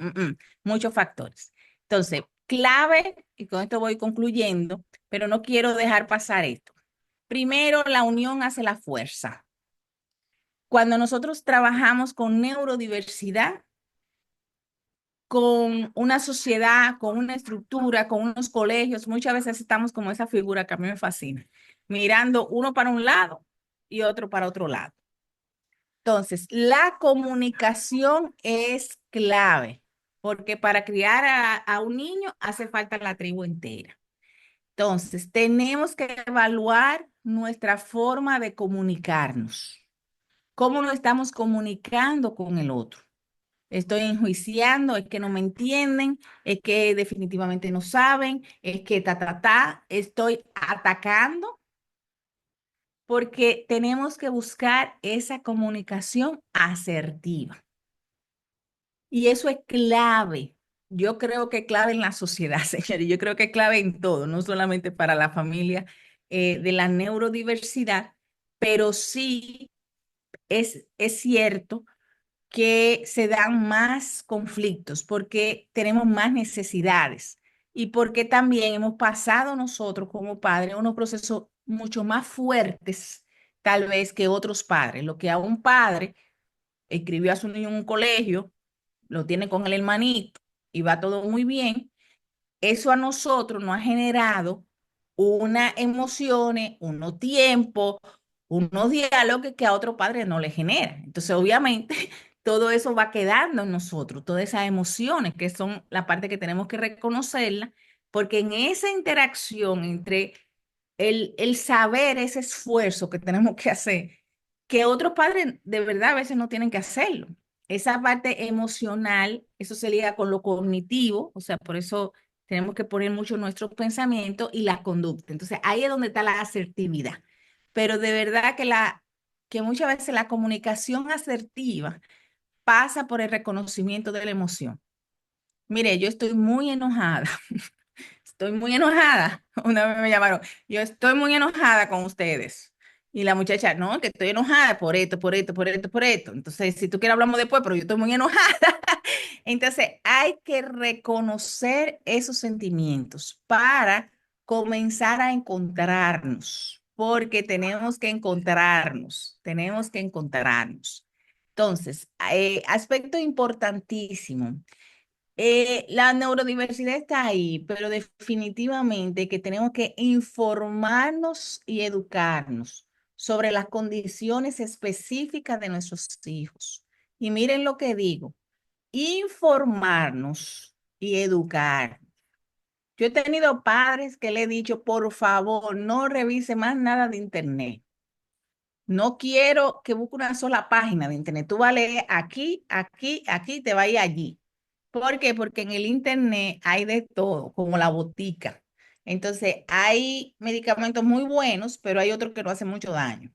muchos factores. Entonces, clave, y con esto voy concluyendo, pero no quiero dejar pasar esto. Primero, la unión hace la fuerza. Cuando nosotros trabajamos con neurodiversidad, con una sociedad, con una estructura, con unos colegios, muchas veces estamos como esa figura que a mí me fascina, mirando uno para un lado y otro para otro lado. Entonces, la comunicación es clave, porque para criar a un niño hace falta la tribu entera. Entonces, tenemos que evaluar nuestra forma de comunicarnos. ¿Cómo nos estamos comunicando con el otro? Estoy enjuiciando, es que no me entienden, es que definitivamente no saben, es que estoy atacando, porque tenemos que buscar esa comunicación asertiva. Y eso es clave. Yo creo que es clave en la sociedad, señores. Yo creo que es clave en todo, no solamente para la familia de la neurodiversidad, pero sí es cierto que se dan más conflictos, porque tenemos más necesidades y porque también hemos pasado nosotros como padres unos procesos mucho más fuertes, tal vez que otros padres. Lo que a un padre escribió a su niño en un colegio, lo tiene con el hermanito y va todo muy bien, eso a nosotros nos ha generado unas emociones, unos tiempos, unos diálogos que a otro padre no le genera. Entonces, obviamente, todo eso va quedando en nosotros, todas esas emociones que son la parte que tenemos que reconocerla, porque en esa interacción entre el saber ese esfuerzo que tenemos que hacer, que otros padres de verdad a veces no tienen que hacerlo. Esa parte emocional, eso se liga con lo cognitivo, o sea, por eso tenemos que poner mucho nuestro pensamiento y la conducta. Entonces, ahí es donde está la asertividad. Pero de verdad que muchas veces la comunicación asertiva pasa por el reconocimiento de la emoción. Mire, yo estoy muy enojada. Estoy muy enojada. Una vez me llamaron, yo estoy muy enojada con ustedes. Y la muchacha, no, que estoy enojada por esto, por esto, por esto, por esto. Entonces, si tú quieres hablamos después, pero yo estoy muy enojada. Entonces, hay que reconocer esos sentimientos para comenzar a encontrarnos, porque tenemos que encontrarnos, tenemos que encontrarnos. Entonces, aspecto importantísimo. La neurodiversidad está ahí, pero definitivamente que tenemos que informarnos y educarnos sobre las condiciones específicas de nuestros hijos. Y miren lo que digo, informarnos y educar. Yo he tenido padres que le he dicho, por favor, no revise más nada de internet. No quiero que busque una sola página de internet. Tú vas a leer aquí, aquí, aquí, te vas a ir allí. ¿Por qué? Porque en el internet hay de todo, como la botica. Entonces, hay medicamentos muy buenos, pero hay otros que no hacen mucho daño.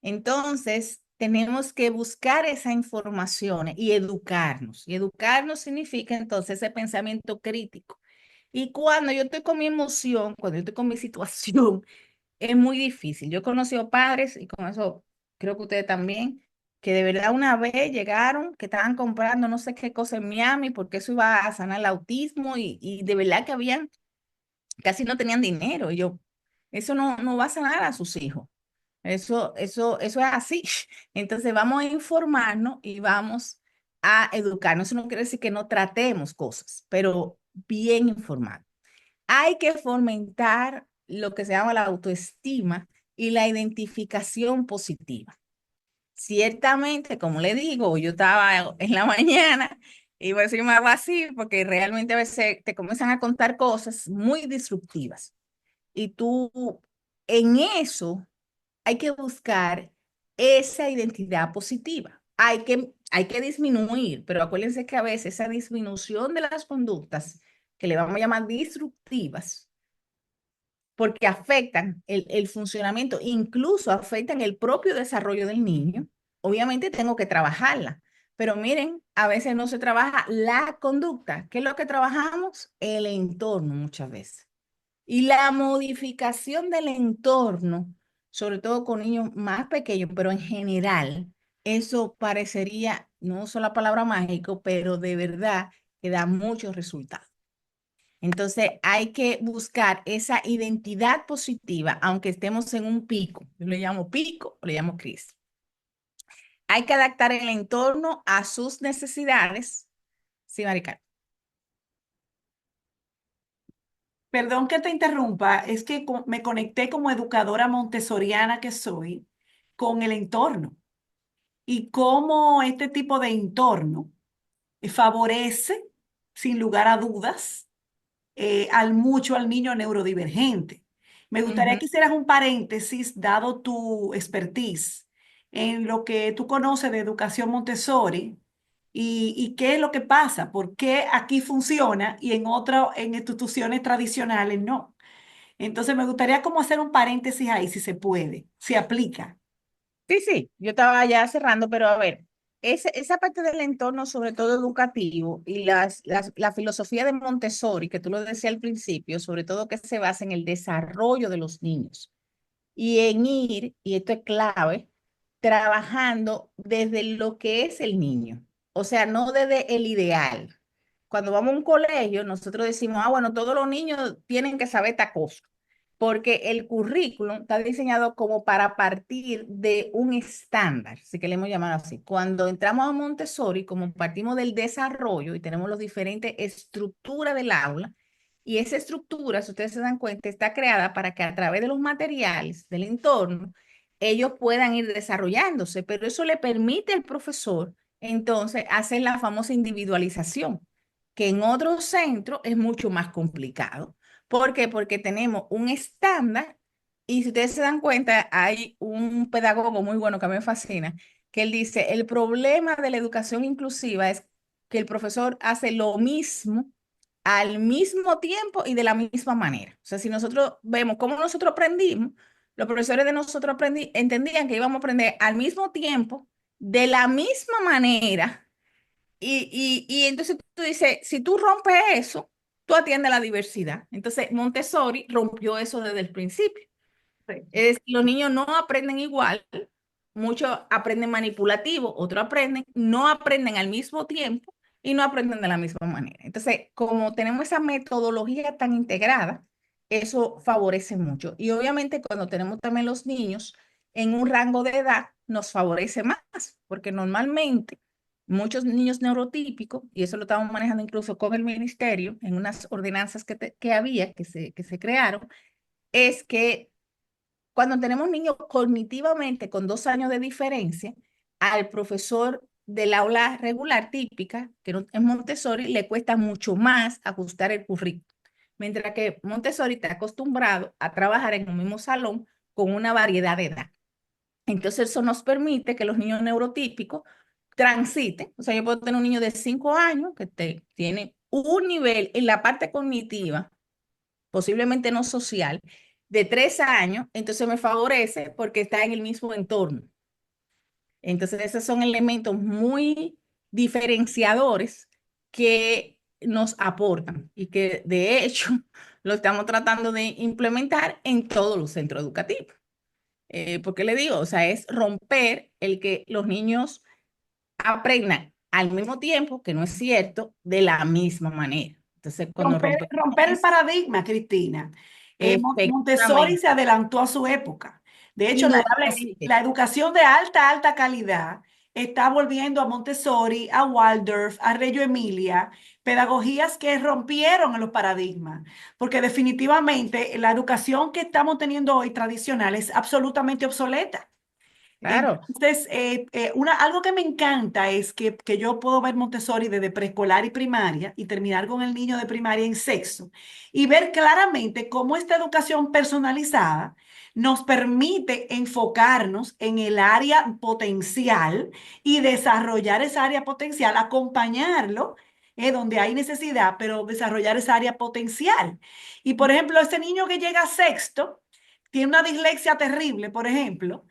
Entonces, tenemos que buscar esa información y educarnos. Y educarnos significa entonces ese pensamiento crítico. Y cuando yo estoy con mi emoción, cuando yo estoy con mi situación, es muy difícil. Yo he conocido padres, y con eso creo que ustedes también, que de verdad una vez llegaron, que estaban comprando no sé qué cosa en Miami, porque eso iba a sanar el autismo, y de verdad que habían, casi no tenían dinero. Y yo, eso no va a sanar a sus hijos. Eso es así. Entonces vamos a informarnos y vamos a educarnos. Eso no quiere decir que no tratemos cosas, pero bien informados. Hay que fomentar lo que se llama la autoestima y la identificación positiva. Ciertamente, como le digo, yo estaba en la mañana y voy a decirme algo así porque realmente a veces te comienzan a contar cosas muy disruptivas y tú en eso hay que buscar esa identidad positiva. Hay que disminuir, pero acuérdense que a veces esa disminución de las conductas, que le vamos a llamar disruptivas, porque afectan el funcionamiento, incluso afectan el propio desarrollo del niño, obviamente tengo que trabajarla. Pero miren, a veces no se trabaja la conducta. ¿Qué es lo que trabajamos? El entorno muchas veces. Y la modificación del entorno, sobre todo con niños más pequeños, pero en general, eso parecería, no uso la palabra mágico, pero de verdad que da muchos resultados. Entonces hay que buscar esa identidad positiva, aunque estemos en un pico. Yo le llamo pico o le llamo crisis. Hay que adaptar el entorno a sus necesidades. Sí, Maricar. Perdón que te interrumpa, es que me conecté como educadora montessoriana que soy con el entorno y cómo este tipo de entorno favorece, sin lugar a dudas, mucho al niño neurodivergente. Me gustaría Ujú. que hicieras un paréntesis, dado tu expertise en lo que tú conoces de educación Montessori y qué es lo que pasa, por qué aquí funciona y en instituciones tradicionales no. Entonces me gustaría como hacer un paréntesis ahí, si se puede, si aplica. Sí, sí, yo estaba ya cerrando, pero a ver, esa parte del entorno, sobre todo educativo, y la filosofía de Montessori, que tú lo decías al principio, sobre todo que se basa en el desarrollo de los niños y en ir, y esto es clave, trabajando desde lo que es el niño, o sea, no desde el ideal. Cuando vamos a un colegio, nosotros decimos, bueno, todos los niños tienen que saber esta cosa, porque el currículum está diseñado como para partir de un estándar, si queremos llamarlo así. Cuando entramos a Montessori, como partimos del desarrollo y tenemos las diferentes estructuras del aula, y esa estructura, si ustedes se dan cuenta, está creada para que a través de los materiales del entorno, ellos puedan ir desarrollándose, pero eso le permite al profesor entonces hacer la famosa individualización, que en otros centros es mucho más complicado. ¿Por qué? Porque tenemos un estándar y si ustedes se dan cuenta, hay un pedagogo muy bueno que a mí me fascina, que él dice, el problema de la educación inclusiva es que el profesor hace lo mismo al mismo tiempo y de la misma manera. O sea, si nosotros vemos cómo nosotros aprendimos, los profesores de nosotros entendían que íbamos a aprender al mismo tiempo, de la misma manera y entonces tú dices, si tú rompes eso, tú atiendes la diversidad. Entonces Montessori rompió eso desde el principio. Sí. Es decir, los niños no aprenden igual, muchos aprenden manipulativo, otros aprenden, no aprenden al mismo tiempo y no aprenden de la misma manera. Entonces, como tenemos esa metodología tan integrada, eso favorece mucho. Y obviamente cuando tenemos también los niños en un rango de edad nos favorece más, porque normalmente muchos niños neurotípicos, y eso lo estamos manejando incluso con el ministerio, en unas ordenanzas que había, que se crearon, es que cuando tenemos niños cognitivamente con 2 años de diferencia, al profesor del aula regular típica, que no es Montessori, le cuesta mucho más ajustar el currículo. Mientras que Montessori está acostumbrado a trabajar en un mismo salón con una variedad de edad. Entonces eso nos permite que los niños neurotípicos transiten. O sea, yo puedo tener un niño de 5 años que tiene un nivel en la parte cognitiva, posiblemente no social, de 3 años, entonces me favorece porque está en el mismo entorno. Entonces esos son elementos muy diferenciadores que nos aportan y que de hecho lo estamos tratando de implementar en todos los centros educativos. Porque le digo, o sea, es romper el que los niños aprendan al mismo tiempo, que no es cierto, de la misma manera. Entonces, cuando rompemos Romper el eso, paradigma, Cristina. Montessori efectivamente, se adelantó a su época. De hecho, indudablemente, la educación de alta calidad está volviendo a Montessori, a Waldorf, a Reggio Emilia, pedagogías que rompieron los paradigmas, porque definitivamente la educación que estamos teniendo hoy tradicional es absolutamente obsoleta. claro, Entonces, algo que me encanta es que yo puedo ver Montessori desde preescolar y primaria y terminar con el niño de primaria en sexto y ver claramente cómo esta educación personalizada nos permite enfocarnos en el área potencial y desarrollar esa área potencial, acompañarlo. Donde hay necesidad, pero desarrollar esa área potencial. Y por ejemplo, este niño que llega a sexto tiene una dislexia terrible, por ejemplo,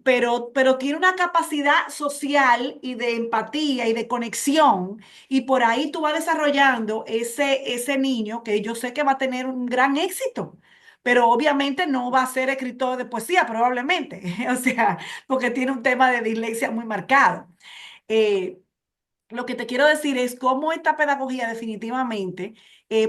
pero tiene una capacidad social y de empatía y de conexión, y por ahí tú vas desarrollando ese niño que yo sé que va a tener un gran éxito, pero obviamente no va a ser escritor de poesía, probablemente, o sea, porque tiene un tema de dislexia muy marcado. Eh, lo que te quiero decir es cómo esta pedagogía definitivamente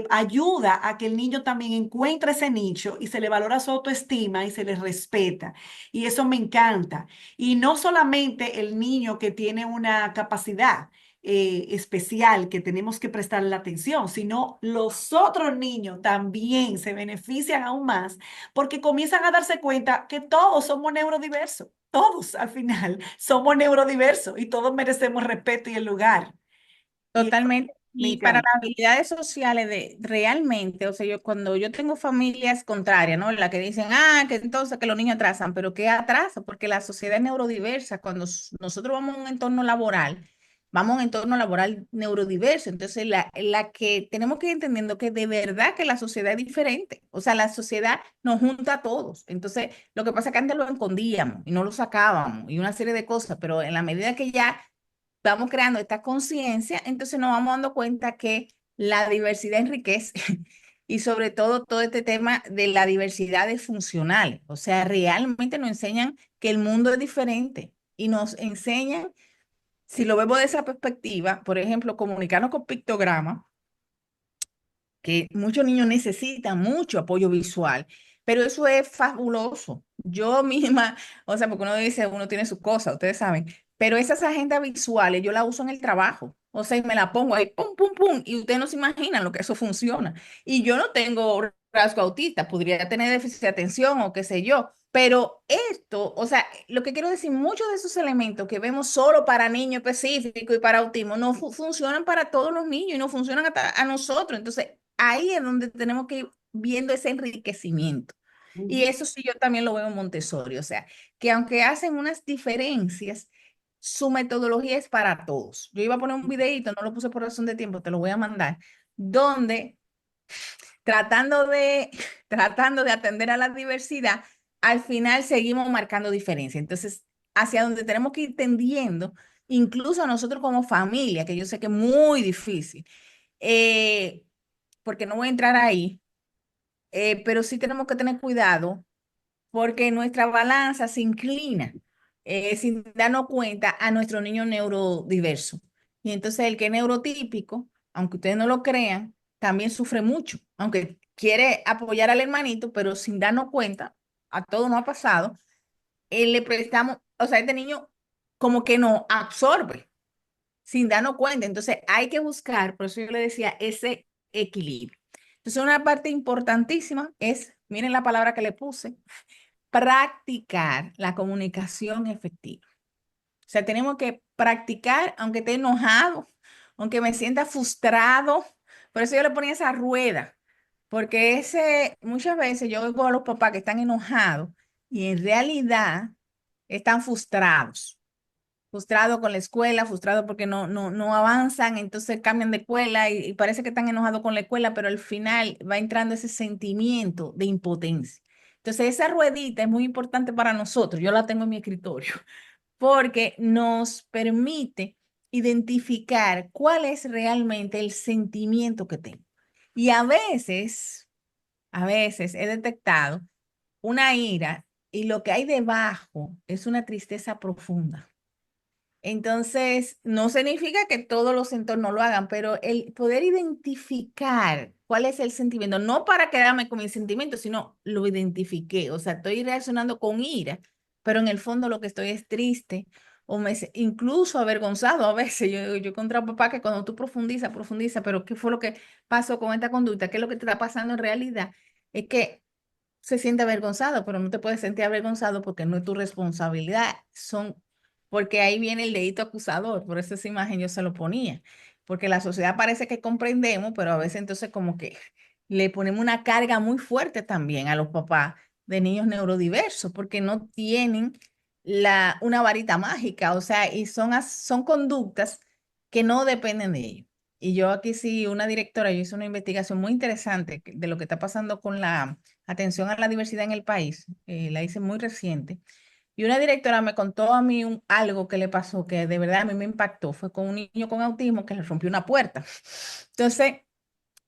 ayuda a que el niño también encuentre ese nicho y se le valora su autoestima y se le respeta. Y eso me encanta. Y no solamente el niño que tiene una capacidad especial que tenemos que prestarle la atención, sino los otros niños también se benefician aún más porque comienzan a darse cuenta que todos somos neurodiversos. Todos al final somos neurodiversos y todos merecemos respeto y el lugar. Y eso totalmente. me Y para encanta. las habilidades sociales de realmente, o sea, cuando yo tengo familias contrarias, ¿no? La que dicen, que entonces que los niños atrasan, pero ¿qué atrasa? Porque la sociedad es neurodiversa. Cuando nosotros vamos a un entorno laboral neurodiverso. Entonces, la que tenemos que ir entendiendo que de verdad que la sociedad es diferente. O sea, la sociedad nos junta a todos. Entonces, lo que pasa es que antes lo escondíamos y no lo sacábamos y una serie de cosas, pero en la medida que ya vamos creando esta conciencia, entonces nos vamos dando cuenta que la diversidad enriquece y sobre todo este tema de la diversidad de funcionales. O sea, realmente nos enseñan que el mundo es diferente y nos enseñan, si lo vemos de esa perspectiva, por ejemplo, comunicarnos con pictogramas, que muchos niños necesitan mucho apoyo visual, pero eso es fabuloso. Yo misma, o sea, porque uno dice, uno tiene sus cosas, ustedes saben, pero esas agendas visuales yo las uso en el trabajo, o sea, y me la pongo ahí, pum, pum, pum, y ustedes no se imaginan lo que eso funciona. Y yo no tengo rasgo autista, podría tener déficit de atención o qué sé yo, pero esto, o sea, lo que quiero decir, muchos de esos elementos que vemos solo para niños específicos y para autismo no funcionan para todos los niños y no funcionan hasta a nosotros. Entonces, ahí es donde tenemos que ir viendo ese enriquecimiento. Y Ujú. eso sí, yo también lo veo en Montessori, o sea, que aunque hacen unas diferencias, su metodología es para todos. Yo iba a poner un videito, no lo puse por razón de tiempo, te lo voy a mandar, donde tratando de, tratando de atender a la diversidad, al final seguimos marcando diferencia. Entonces, hacia donde tenemos que ir tendiendo, incluso nosotros como familia, que yo sé que es muy difícil, eh, porque no voy a entrar ahí, pero sí tenemos que tener cuidado porque nuestra balanza se inclina sin darnos cuenta a nuestro niño neurodiverso. Y entonces el que es neurotípico, aunque ustedes no lo crean, también sufre mucho, aunque quiere apoyar al hermanito, pero sin darnos cuenta, a todos nos ha pasado, le prestamos, o sea, este niño como que no absorbe sin darnos cuenta. Entonces hay que buscar, por eso yo le decía, ese equilibrio. Entonces una parte importantísima es, miren la palabra que le puse, practicar la comunicación efectiva. O sea, tenemos que practicar, aunque esté enojado, aunque me sienta frustrado. Por eso yo le ponía esa rueda, porque muchas veces yo oigo a los papás que están enojados y en realidad están frustrados con la escuela, frustrados porque no avanzan, entonces cambian de escuela y parece que están enojados con la escuela, pero al final va entrando ese sentimiento de impotencia. Entonces, esa ruedita es muy importante para nosotros. Yo la tengo en mi escritorio porque nos permite identificar cuál es realmente el sentimiento que tengo. Y a veces he detectado una ira y lo que hay debajo es una tristeza profunda. Entonces, no significa que todos los entornos lo hagan, pero el poder identificar cuál es el sentimiento, no para quedarme con mi sentimiento, sino lo identifiqué. O sea, estoy reaccionando con ira, pero en el fondo lo que estoy es triste o incluso avergonzado a veces. Yo encontré a papá que cuando tú profundiza, pero ¿qué fue lo que pasó con esta conducta? ¿Qué es lo que te está pasando en realidad? Es que se siente avergonzado, pero no te puedes sentir avergonzado porque no es tu responsabilidad. Porque ahí viene el dedito acusador, por eso esa imagen yo se lo ponía, porque la sociedad parece que comprendemos, pero a veces entonces como que le ponemos una carga muy fuerte también a los papás de niños neurodiversos, porque no tienen una varita mágica, o sea, y son conductas que no dependen de ellos. Y yo aquí sí, una directora, yo hice una investigación muy interesante de lo que está pasando con la atención a la diversidad en el país, la hice muy reciente. Y una directora me contó a mí algo que le pasó que de verdad a mí me impactó. Fue con un niño con autismo que le rompió una puerta. Entonces,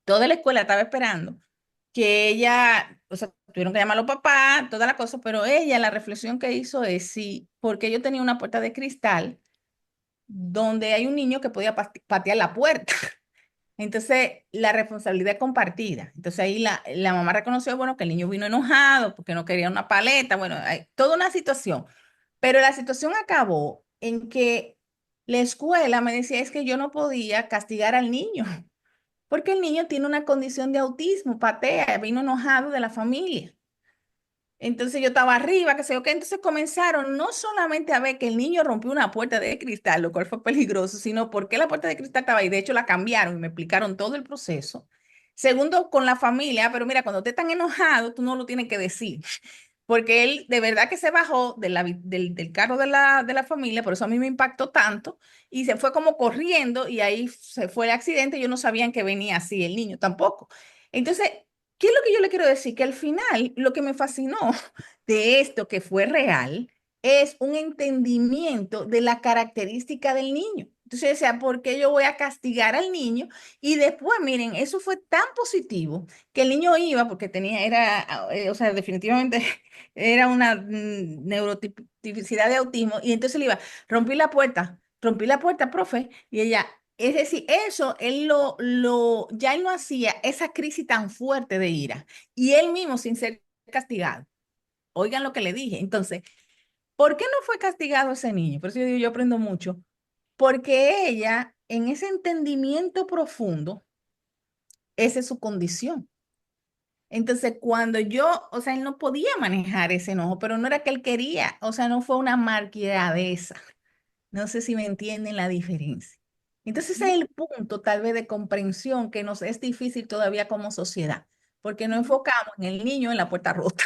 toda la escuela estaba esperando que ella, o sea, tuvieron que llamar a los papás, toda la cosa, pero ella, la reflexión que hizo es sí, porque yo tenía una puerta de cristal donde hay un niño que podía patear la puerta. Entonces, la responsabilidad es compartida. Entonces, ahí la mamá reconoció, bueno, que el niño vino enojado porque no quería una paleta, bueno, hay toda una situación. Pero la situación acabó en que la escuela me decía es que yo no podía castigar al niño, porque el niño tiene una condición de autismo, patea, vino enojado de la familia. Entonces yo estaba arriba, qué sé yo qué. Entonces comenzaron no solamente a ver que el niño rompió una puerta de cristal, lo cual fue peligroso, sino porque la puerta de cristal estaba ahí. De hecho, la cambiaron y me explicaron todo el proceso. Segundo, con la familia, pero mira, cuando te están enojado, tú no lo tienes que decir, porque él de verdad que se bajó del carro de la familia, por eso a mí me impactó tanto, y se fue como corriendo y ahí se fue el accidente. Yo no sabían que venía así, el niño tampoco. Entonces, ¿qué es lo que yo le quiero decir? Que al final lo que me fascinó de esto que fue real es un entendimiento de la característica del niño. Entonces, o sea, ¿por qué yo voy a castigar al niño? Y después, miren, eso fue tan positivo que el niño iba porque o sea, definitivamente era una neurotipicidad de autismo y entonces le iba, rompí la puerta, profe, y ella, es decir, eso, ya él no hacía esa crisis tan fuerte de ira y él mismo sin ser castigado. Oigan lo que le dije. Entonces, ¿por qué no fue castigado ese niño? Por eso yo digo, yo aprendo mucho, porque ella, en ese entendimiento profundo, esa es su condición. Entonces, cuando o sea, él no podía manejar ese enojo, pero no era que él quería, o sea, no fue una marquiradeza. No sé si me entienden la diferencia. Entonces, ese es el punto tal vez de comprensión que nos es difícil todavía como sociedad, porque no enfocamos en el niño en la puerta rota.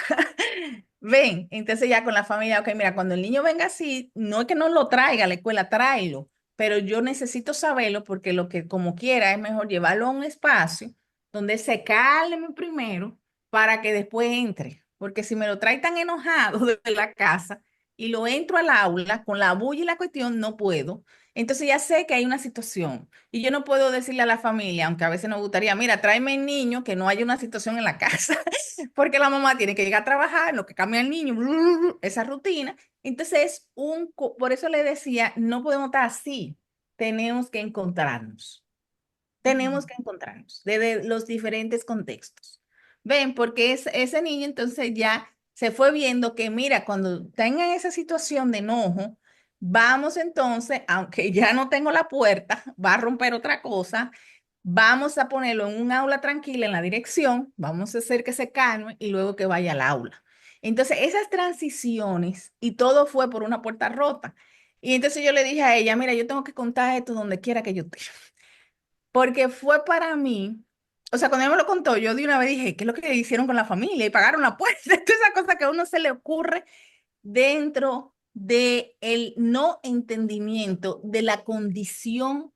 Ven, entonces ya con la familia, ok, mira, cuando el niño venga así, no es que no lo traiga a la escuela, tráelo, pero yo necesito saberlo porque lo que como quiera es mejor llevarlo a un espacio donde se calme primero para que después entre, porque si me lo trae tan enojado de la casa y lo entro al aula con la bulla y la cuestión, no puedo. Entonces ya sé que hay una situación y yo no puedo decirle a la familia, aunque a veces nos gustaría, mira, tráeme el niño, que no haya una situación en la casa, porque la mamá tiene que llegar a trabajar, lo que cambia el niño, esa rutina. Entonces, por eso le decía, no podemos estar así, tenemos que encontrarnos. Tenemos que encontrarnos desde los diferentes contextos. Ven, porque ese niño entonces ya se fue viendo que, mira, cuando tengan esa situación de enojo, vamos entonces, aunque ya no tengo la puerta, va a romper otra cosa, vamos a ponerlo en un aula tranquila en la dirección, vamos a hacer que se calme y luego que vaya al aula. Entonces, esas transiciones y todo fue por una puerta rota. Y entonces yo le dije a ella, mira, yo tengo que contar esto donde quiera que yo esté. Porque fue para mí, o sea, cuando ella me lo contó, yo de una vez dije, ¿qué es lo que hicieron con la familia? Y pagaron la puerta. Toda esa cosa que a uno se le ocurre dentro de el no entendimiento de la condición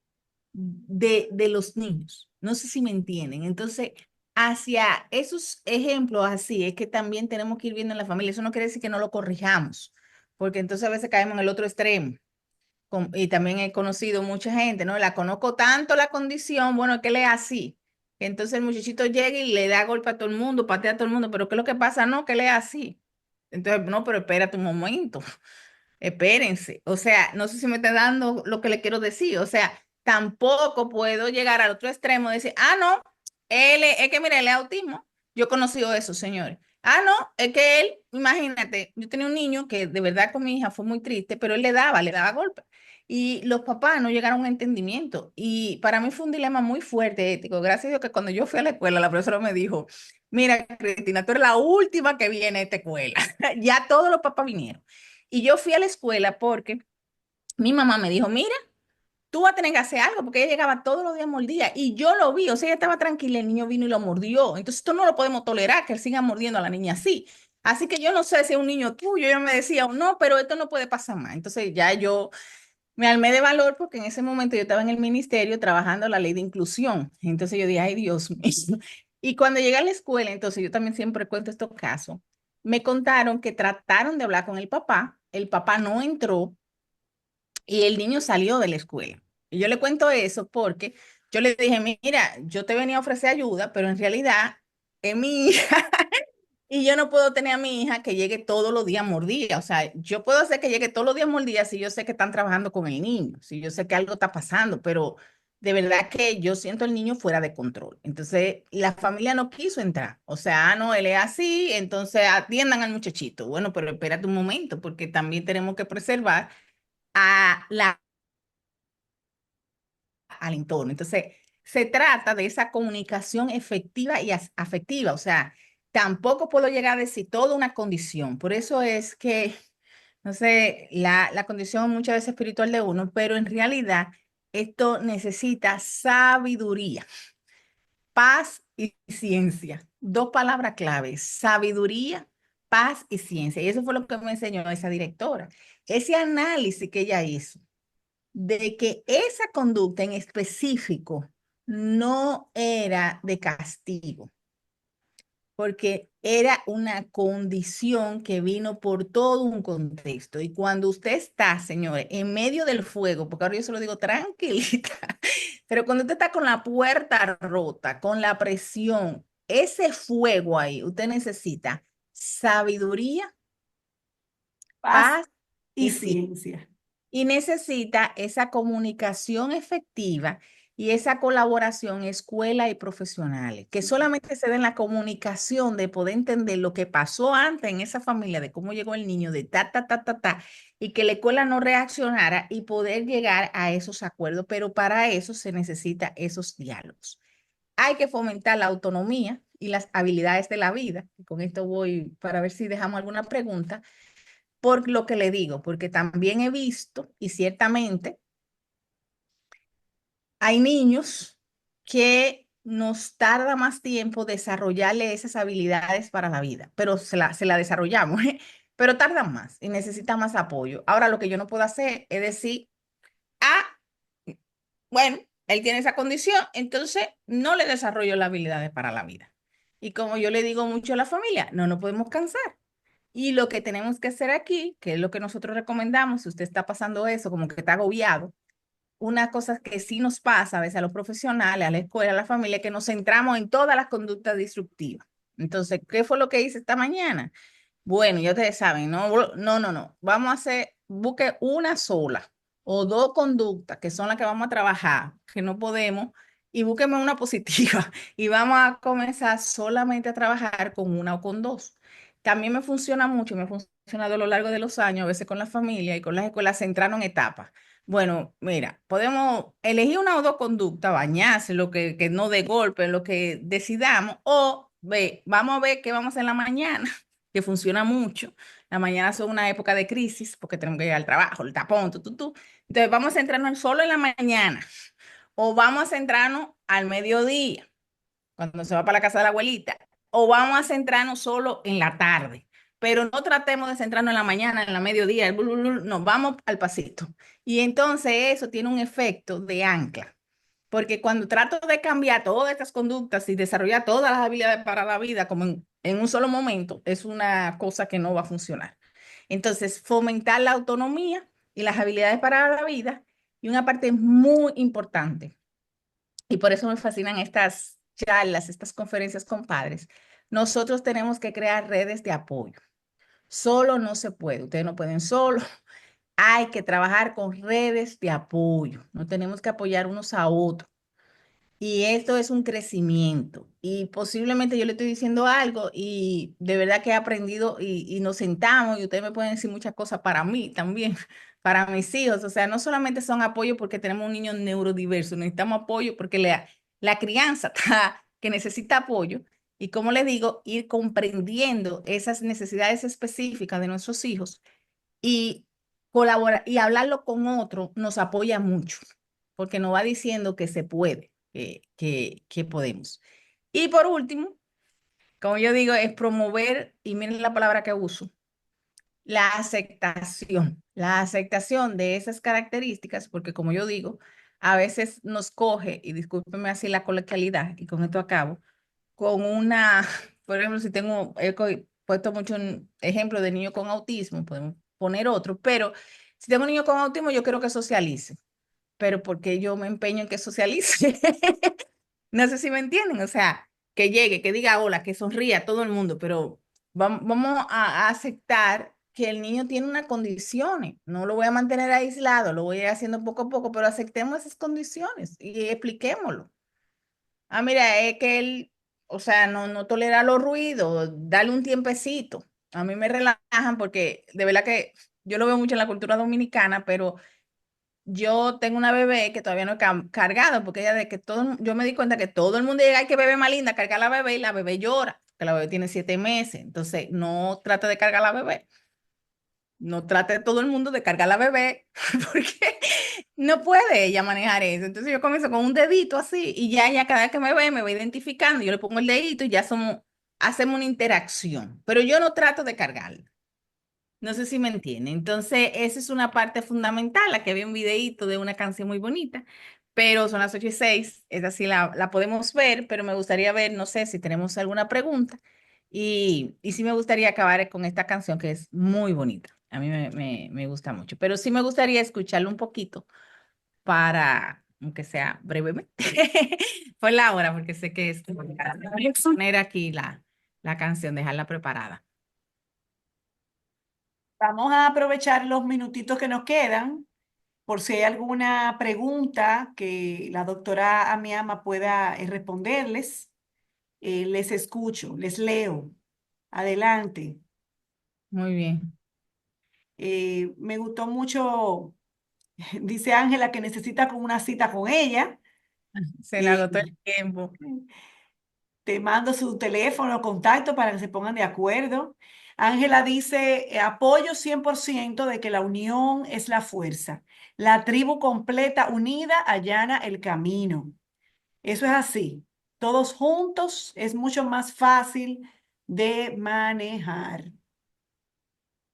de los niños. No sé si me entienden. Entonces, hacia esos ejemplos así es que también tenemos que ir viendo en la familia. Eso no quiere decir que no lo corrijamos, porque entonces a veces caemos en el otro extremo. Y también he conocido mucha gente, ¿no? La conozco tanto la condición, bueno, que le es así. Entonces el muchachito llega y le da golpe a todo el mundo, patea a todo el mundo, pero ¿qué es lo que pasa? No, que le es así. Entonces, no, pero espérate un momento. Espérense, o sea, no sé si me está dando lo que le quiero decir, o sea, tampoco puedo llegar al otro extremo y decir, ah, no, es que mire, él es autismo. Yo he conocido eso, señores. Ah, no, es que él, imagínate, yo tenía un niño que de verdad con mi hija fue muy triste, pero él le daba golpes. Y los papás no llegaron a un entendimiento. Y para mí fue un dilema muy fuerte, ético. Gracias a Dios que cuando yo fui a la escuela, la profesora me dijo, mira, Cristina, tú eres la última que viene a esta escuela. Ya todos los papás vinieron. Y yo fui a la escuela porque mi mamá me dijo, mira, tú vas a tener que hacer algo, porque ella llegaba todos los días mordida y yo lo vi, o sea, ella estaba tranquila, el niño vino y lo mordió. Entonces, esto no lo podemos tolerar, que él siga mordiendo a la niña así. Así que yo no sé si es un niño tuyo, yo me decía, no, pero esto no puede pasar más. Entonces, ya yo me armé de valor porque en ese momento yo estaba en el ministerio trabajando la ley de inclusión. Entonces, yo dije, ay, Dios mío. Y cuando llegué a la escuela, entonces yo también siempre cuento estos casos, me contaron que trataron de hablar con el papá no entró y el niño salió de la escuela. Y yo le cuento eso porque yo le dije, mira, yo te venía a ofrecer ayuda, pero en realidad es mi hija y yo no puedo tener a mi hija que llegue todos los días mordida. O sea, yo puedo hacer que llegue todos los días mordida si yo sé que están trabajando con el niño, si yo sé que algo está pasando, pero de verdad que yo siento el niño fuera de control. Entonces, la familia no quiso entrar. O sea, ah, no, él es así, entonces atiendan al muchachito. Bueno, pero espérate un momento, porque también tenemos que preservar a al entorno. Entonces, se trata de esa comunicación efectiva y afectiva. O sea, tampoco puedo llegar a decir toda una condición. Por eso es que, no sé, la condición muchas veces espiritual de uno, pero en realidad esto necesita sabiduría, paz y ciencia. Dos palabras claves, sabiduría, paz y ciencia. Y eso fue lo que me enseñó esa directora. Ese análisis que ella hizo de que esa conducta en específico no era de castigo, porque era una condición que vino por todo un contexto. Y cuando usted está, señores, en medio del fuego, porque ahora yo se lo digo tranquilita, pero cuando usted está con la puerta rota, con la presión, ese fuego ahí, usted necesita sabiduría, Paz paz y y ciencia. ciencia. Y necesita esa comunicación efectiva y esa colaboración escuela y profesionales, que solamente se da en la comunicación de poder entender lo que pasó antes en esa familia, de cómo llegó el niño, de y que la escuela no reaccionara y poder llegar a esos acuerdos. Pero para eso se necesita esos diálogos. Hay que fomentar la autonomía y las habilidades de la vida. Y con esto voy para ver si dejamos alguna pregunta por lo que le digo, porque también he visto y ciertamente hay niños que nos tarda más tiempo desarrollarle esas habilidades para la vida, pero se la desarrollamos, ¿eh? Pero tardan más y necesitan más apoyo. Ahora, lo que yo no puedo hacer es decir, ah, bueno, él tiene esa condición, entonces no le desarrollo las habilidades para la vida. Y como yo le digo mucho a la familia, no nos podemos cansar. Y lo que tenemos que hacer aquí, que es lo que nosotros recomendamos, si usted está pasando eso, como que está agobiado, una cosa que sí nos pasa a veces a los profesionales, a la escuela, a la familia, que nos centramos en todas las conductas disruptivas. Entonces, ¿qué fue lo que hice esta mañana? Bueno, ya ustedes saben, no. Vamos a hacer, busque una sola o dos conductas que son las que vamos a trabajar, que no podemos, y búsqueme una positiva y vamos a comenzar solamente a trabajar con una o con dos. también me funciona mucho, me ha funcionado a lo largo de los años, a veces con la familia y con las escuelas, centrarnos en etapas. Bueno, mira, podemos elegir una o dos conductas, bañarse, lo que no de golpe, lo que decidamos, o vamos a ver qué vamos a hacer en la mañana, que funciona mucho. La mañana son una época de crisis porque tenemos que ir al trabajo, el tapón, tú. Entonces vamos a centrarnos solo en la mañana o vamos a centrarnos al mediodía cuando se va para la casa de la abuelita, o vamos a centrarnos solo en la tarde, pero no tratemos de centrarnos en la mañana, en la mediodía, no, vamos al pasito. Y entonces eso tiene un efecto de ancla, porque cuando trato de cambiar todas estas conductas y desarrollar todas las habilidades para la vida como en un solo momento, es una cosa que no va a funcionar. Entonces, fomentar la autonomía y las habilidades para la vida, y una parte muy importante y por eso me fascinan estas charlas, estas conferencias con padres. Nosotros tenemos que crear redes de apoyo. Solo no se puede, ustedes no pueden solo. Hay que trabajar con redes de apoyo. No tenemos que apoyar unos a otros. Y esto es un crecimiento. Y posiblemente yo le estoy diciendo algo y de verdad que he aprendido y nos sentamos y ustedes me pueden decir muchas cosas para mí también, para mis hijos. O sea, no solamente son apoyo porque tenemos un niño neurodiverso, necesitamos apoyo porque la crianza está, que necesita apoyo. Y como les digo, ir comprendiendo esas necesidades específicas de nuestros hijos y colaborar y hablarlo con otro nos apoya mucho, porque nos va diciendo que se puede, que podemos. Y por último, como yo digo, es promover, y miren la palabra que uso, la aceptación de esas características, porque como yo digo, a veces nos coge, y discúlpeme así la coloquialidad, y con esto acabo, con una, por ejemplo, si tengo, puesto mucho un ejemplo de niño con autismo, podemos poner otro, pero si tengo un niño con autismo, yo quiero que socialice, pero porque yo me empeño en que socialice. No sé si me entienden, o sea, que llegue, que diga hola, que sonría a todo el mundo, pero vamos a aceptar que el niño tiene unas condiciones, no lo voy a mantener aislado, lo voy a ir haciendo poco a poco, pero aceptemos esas condiciones y expliquémoslo. Ah, mira, es que él, o sea, no tolera los ruidos, dale un tiempecito. A mí me relajan porque de verdad que yo lo veo mucho en la cultura dominicana, pero yo tengo una bebé que todavía no he cargado, porque ella de que yo me di cuenta que todo el mundo llega, ay, que bebé más linda, carga a la bebé y la bebé llora, que la bebé tiene 7 meses. Entonces, no trate de cargar a la bebé. No trate todo el mundo de cargar a la bebé, porque no puede ella manejar eso. Entonces yo comienzo con un dedito así y ya ella cada vez que me ve me va identificando, yo le pongo el dedito y ya hacemos una interacción, pero yo no trato de cargarla. No sé si me entiende. Entonces, esa es una parte fundamental. Aquí había un videíto de una canción muy bonita, pero son las 8:06. Esa sí la podemos ver, pero me gustaría ver, no sé si tenemos alguna pregunta. Y sí me gustaría acabar con esta canción que es muy bonita. A mí me gusta mucho, pero sí me gustaría escucharlo un poquito para, aunque sea brevemente, por la hora, porque sé que es. Voy a poner aquí la canción, dejarla preparada. Vamos a aprovechar los minutitos que nos quedan por si hay alguna pregunta que la doctora Amiama pueda responderles. Les escucho, les leo. Adelante. Muy bien. Me gustó mucho, dice Ángela que necesita como una cita con ella. Se le Eh, agotó el tiempo. Te mando su teléfono, contacto para que se pongan de acuerdo. Ángela dice, apoyo 100% de que la unión es la fuerza. La tribu completa unida allana el camino. Eso es así. Todos juntos es mucho más fácil de manejar.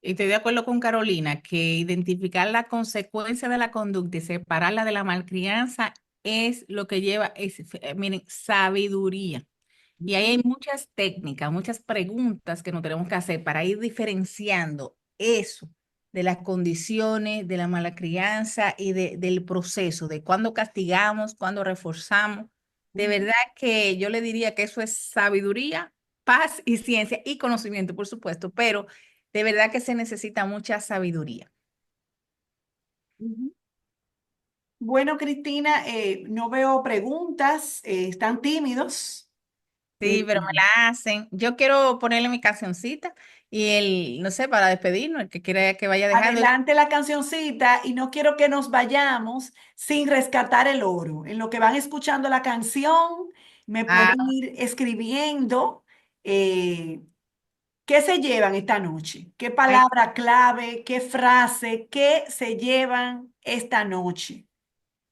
Y estoy de acuerdo con Carolina que identificar la consecuencia de la conducta y separarla de la malcrianza es lo que lleva, miren, sabiduría. Y ahí hay muchas técnicas, muchas preguntas que nos tenemos que hacer para ir diferenciando eso de las condiciones, de la mala crianza y del proceso, de cuándo castigamos, cuándo reforzamos. De Ujú, verdad que yo le diría que eso es sabiduría, paz y ciencia y conocimiento, por supuesto, pero de verdad que se necesita mucha sabiduría. ujú. Bueno, Cristina, no veo preguntas, están tímidos. Sí, pero me la hacen. Yo quiero ponerle mi cancioncita y no sé, para despedirnos, el que quiera que vaya dejando. Adelante la cancioncita y no quiero que nos vayamos sin rescatar el oro. En lo que van escuchando la canción, me Ah, pueden ir escribiendo eh, qué se llevan esta noche, qué ay, palabra clave, qué frase, qué se llevan esta noche.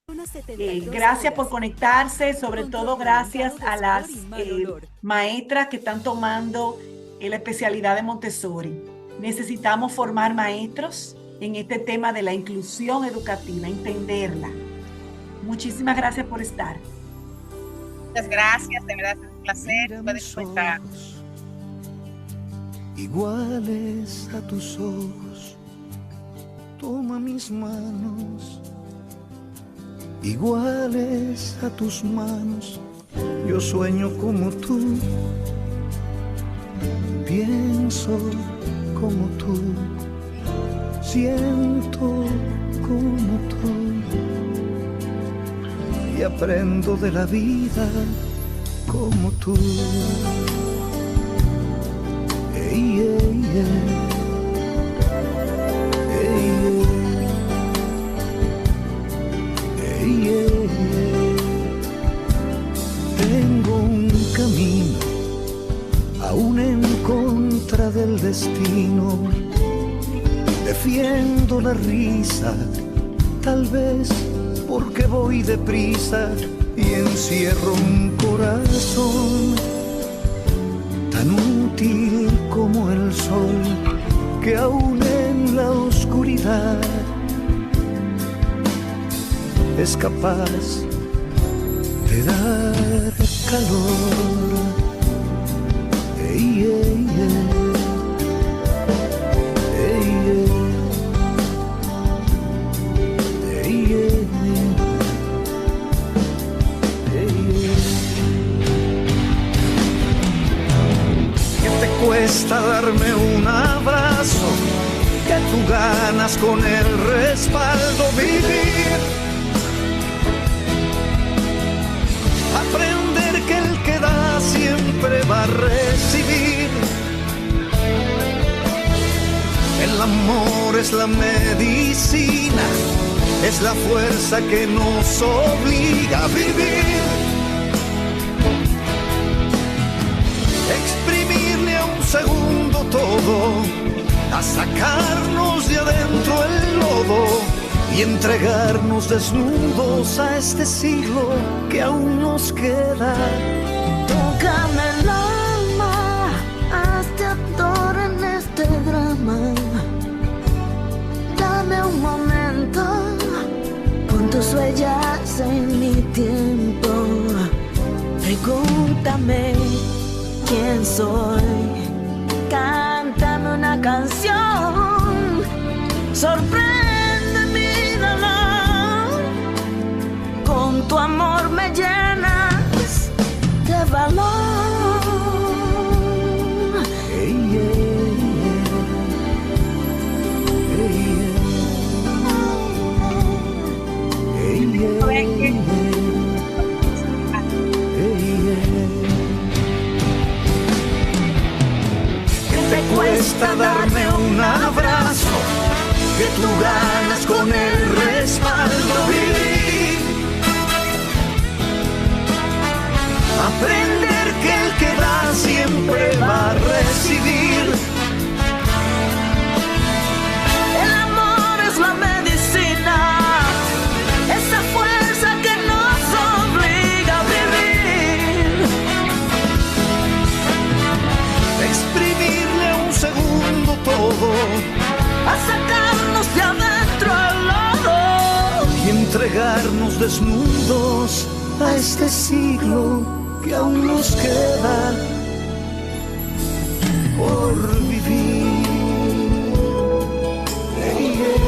Unas 72 Gracias por horas conectarse, sobre con tu todo gracias recomendado de a sabor las y mal olor. maestras que están tomando la especialidad de Montessori. Necesitamos formar maestros en este tema de la inclusión educativa, entenderla. Muchísimas gracias por estar. muchas gracias, de verdad es un placer. Mira Pueden mis encontrar. ojos, iguales a tus ojos. Toma mis manos, iguales a tus manos. Yo sueño como tú, pienso como tú, siento como tú. Y aprendo de la vida como tú. Ey, ey, ey. Ey, ey, ey, ey. Tengo un camino aún en contra del destino. Defiendo la risa, tal vez porque voy deprisa y encierro un corazón tan útil como el sol, que aún en la oscuridad es capaz de dar calor. Ey, ey, ey. Ey, ey. Ey, ey. ¿Qué te cuesta darme un abrazo? Que tú ganas con el respaldo vivir. Aprender que el que da siempre va a recibir. El amor es la medicina, es la fuerza que nos obliga a vivir. Exprimirle a un segundo todo, a sacarnos de adentro el lodo y entregarnos desnudos a este siglo que aún nos queda. Tócame el alma, hazte actor en este drama. Dame un momento, pon tus huellas en mi tiempo. Pregúntame quién soy, cántame una canción, sorprende mi dolor. Con tu amor me llenas de valor. Ey, ey, ey, ey, ey, ey, Te cuesta darme un abrazo, que tú ganas con el respaldo vivir. Aprender que el que da siempre va a recibir. El amor es la medicina, esa fuerza que nos obliga a vivir. Exprimirle un segundo todo, A sacarnos de adentro el lodo y entregarnos desnudos a este siglo que aún nos queda por vivir. Ey, ey,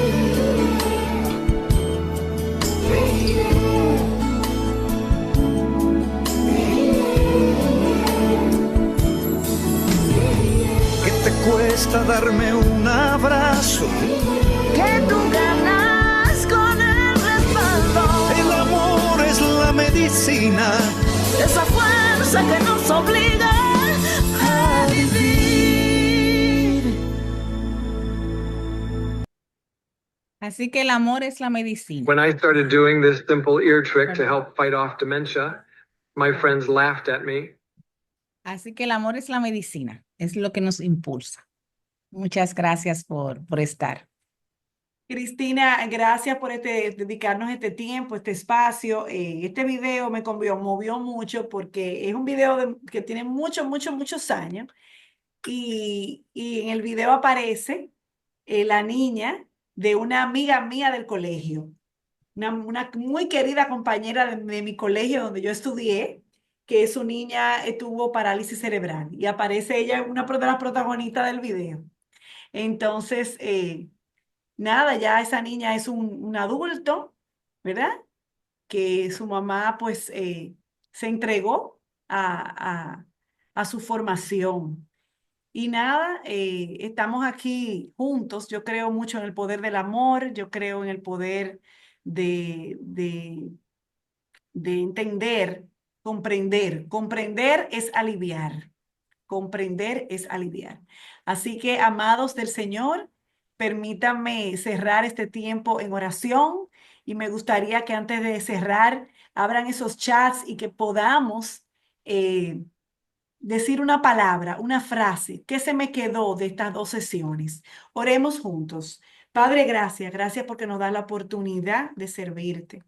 ey, ¿qué te cuesta darme un abrazo? que tú ganas con el respaldo. El amor es la medicina, Esa fuerza fuerza que nos obliga a vivir. Así que el amor es la medicina. When I started doing this simple ear trick to help fight off dementia, my friends laughed at me. Así que el amor es la medicina, es lo que nos impulsa. Muchas gracias por estar. Cristina, gracias por dedicarnos este tiempo, este espacio. Este video me conmovió mucho porque es un video que tiene muchos años y en el video aparece la niña de una amiga mía del colegio, una muy querida compañera de mi colegio donde yo estudié, que su niña tuvo parálisis cerebral y aparece ella, una de las protagonistas del video. Entonces, nada, ya esa niña es un adulto, ¿verdad? Que su mamá pues se entregó a su formación. Y nada, estamos aquí juntos. Yo creo mucho en el poder del amor, yo creo en el poder de, de, de entender, comprender. Comprender es aliviar. Comprender es aliviar. Así que, amados del Señor, permítanme cerrar este tiempo en oración y me gustaría que antes de cerrar, abran esos chats y que podamos decir una palabra, una frase. ¿Qué se me quedó de estas 2 sesiones? Oremos juntos. Padre, gracias porque nos da la oportunidad de servirte.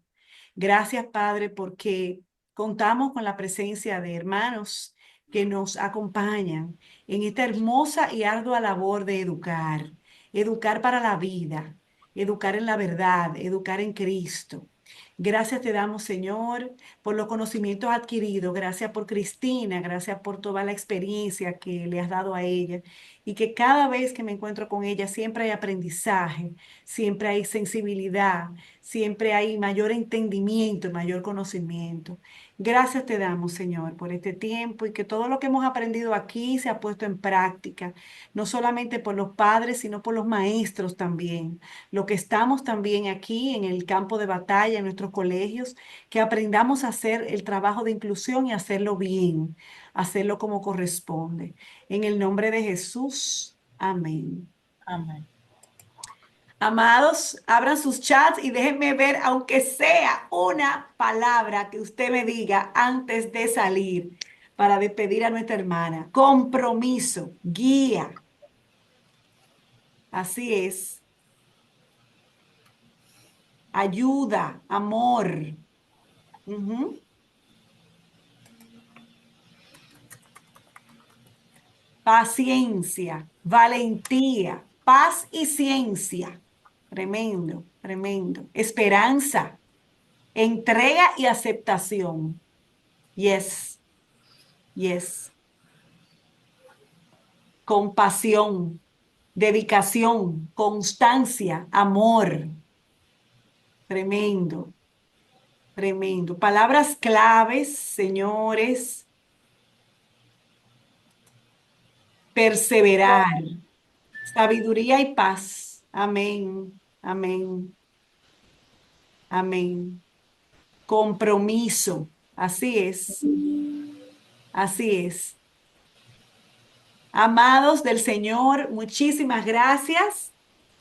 Gracias, Padre, porque contamos con la presencia de hermanos que nos acompañan en esta hermosa y ardua labor de educar, educar para la vida, educar en la verdad, educar en Cristo. Gracias te damos, Señor, por los conocimientos adquiridos. Gracias por Cristina, gracias por toda la experiencia que le has dado a ella y que cada vez que me encuentro con ella siempre hay aprendizaje, siempre hay sensibilidad, siempre hay mayor entendimiento y mayor conocimiento. Gracias te damos, Señor, por este tiempo y que todo lo que hemos aprendido aquí se ha puesto en práctica, no solamente por los padres, sino por los maestros también. Lo que estamos también aquí en el campo de batalla, en nuestros colegios, que aprendamos a hacer el trabajo de inclusión y hacerlo bien, hacerlo como corresponde. En el nombre de Jesús, amén. Amén. Amados, abran sus chats y déjenme ver, aunque sea una palabra que usted me diga antes de salir para despedir a nuestra hermana. Compromiso, guía. Así es. Ayuda, amor. Ujú. Paciencia, valentía, paz y ciencia. Tremendo, tremendo. Esperanza, entrega y aceptación. Yes, yes. Compasión, dedicación, constancia, amor. Tremendo, tremendo. Palabras claves, señores. Perseverar, sabiduría y paz. Amén, amén, amén. Compromiso, así es, así es. Amados del Señor, muchísimas gracias.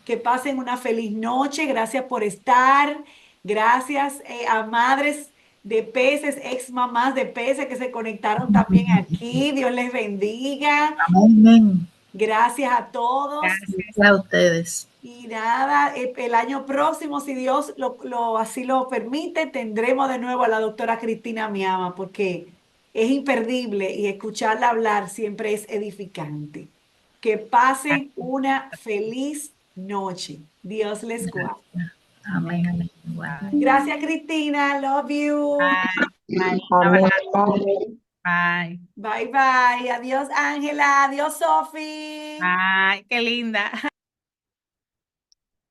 Que pasen una feliz noche. Gracias por estar. Gracias a madres de peces, ex mamás de peces que se conectaron también aquí. Dios les bendiga. Amén. Gracias a todos. Gracias a ustedes. Y nada, el año próximo, si Dios así lo permite, tendremos de nuevo a la doctora Cristina Miama, porque es imperdible y escucharla hablar siempre es edificante. Que pasen una feliz noche. Dios les guarde. Amén. Amén. Igual. Gracias, Cristina. Love you. Bye. Amén. Bye. Bye, bye. Adiós, Ángela. Adiós, Sofi. Ay, qué linda.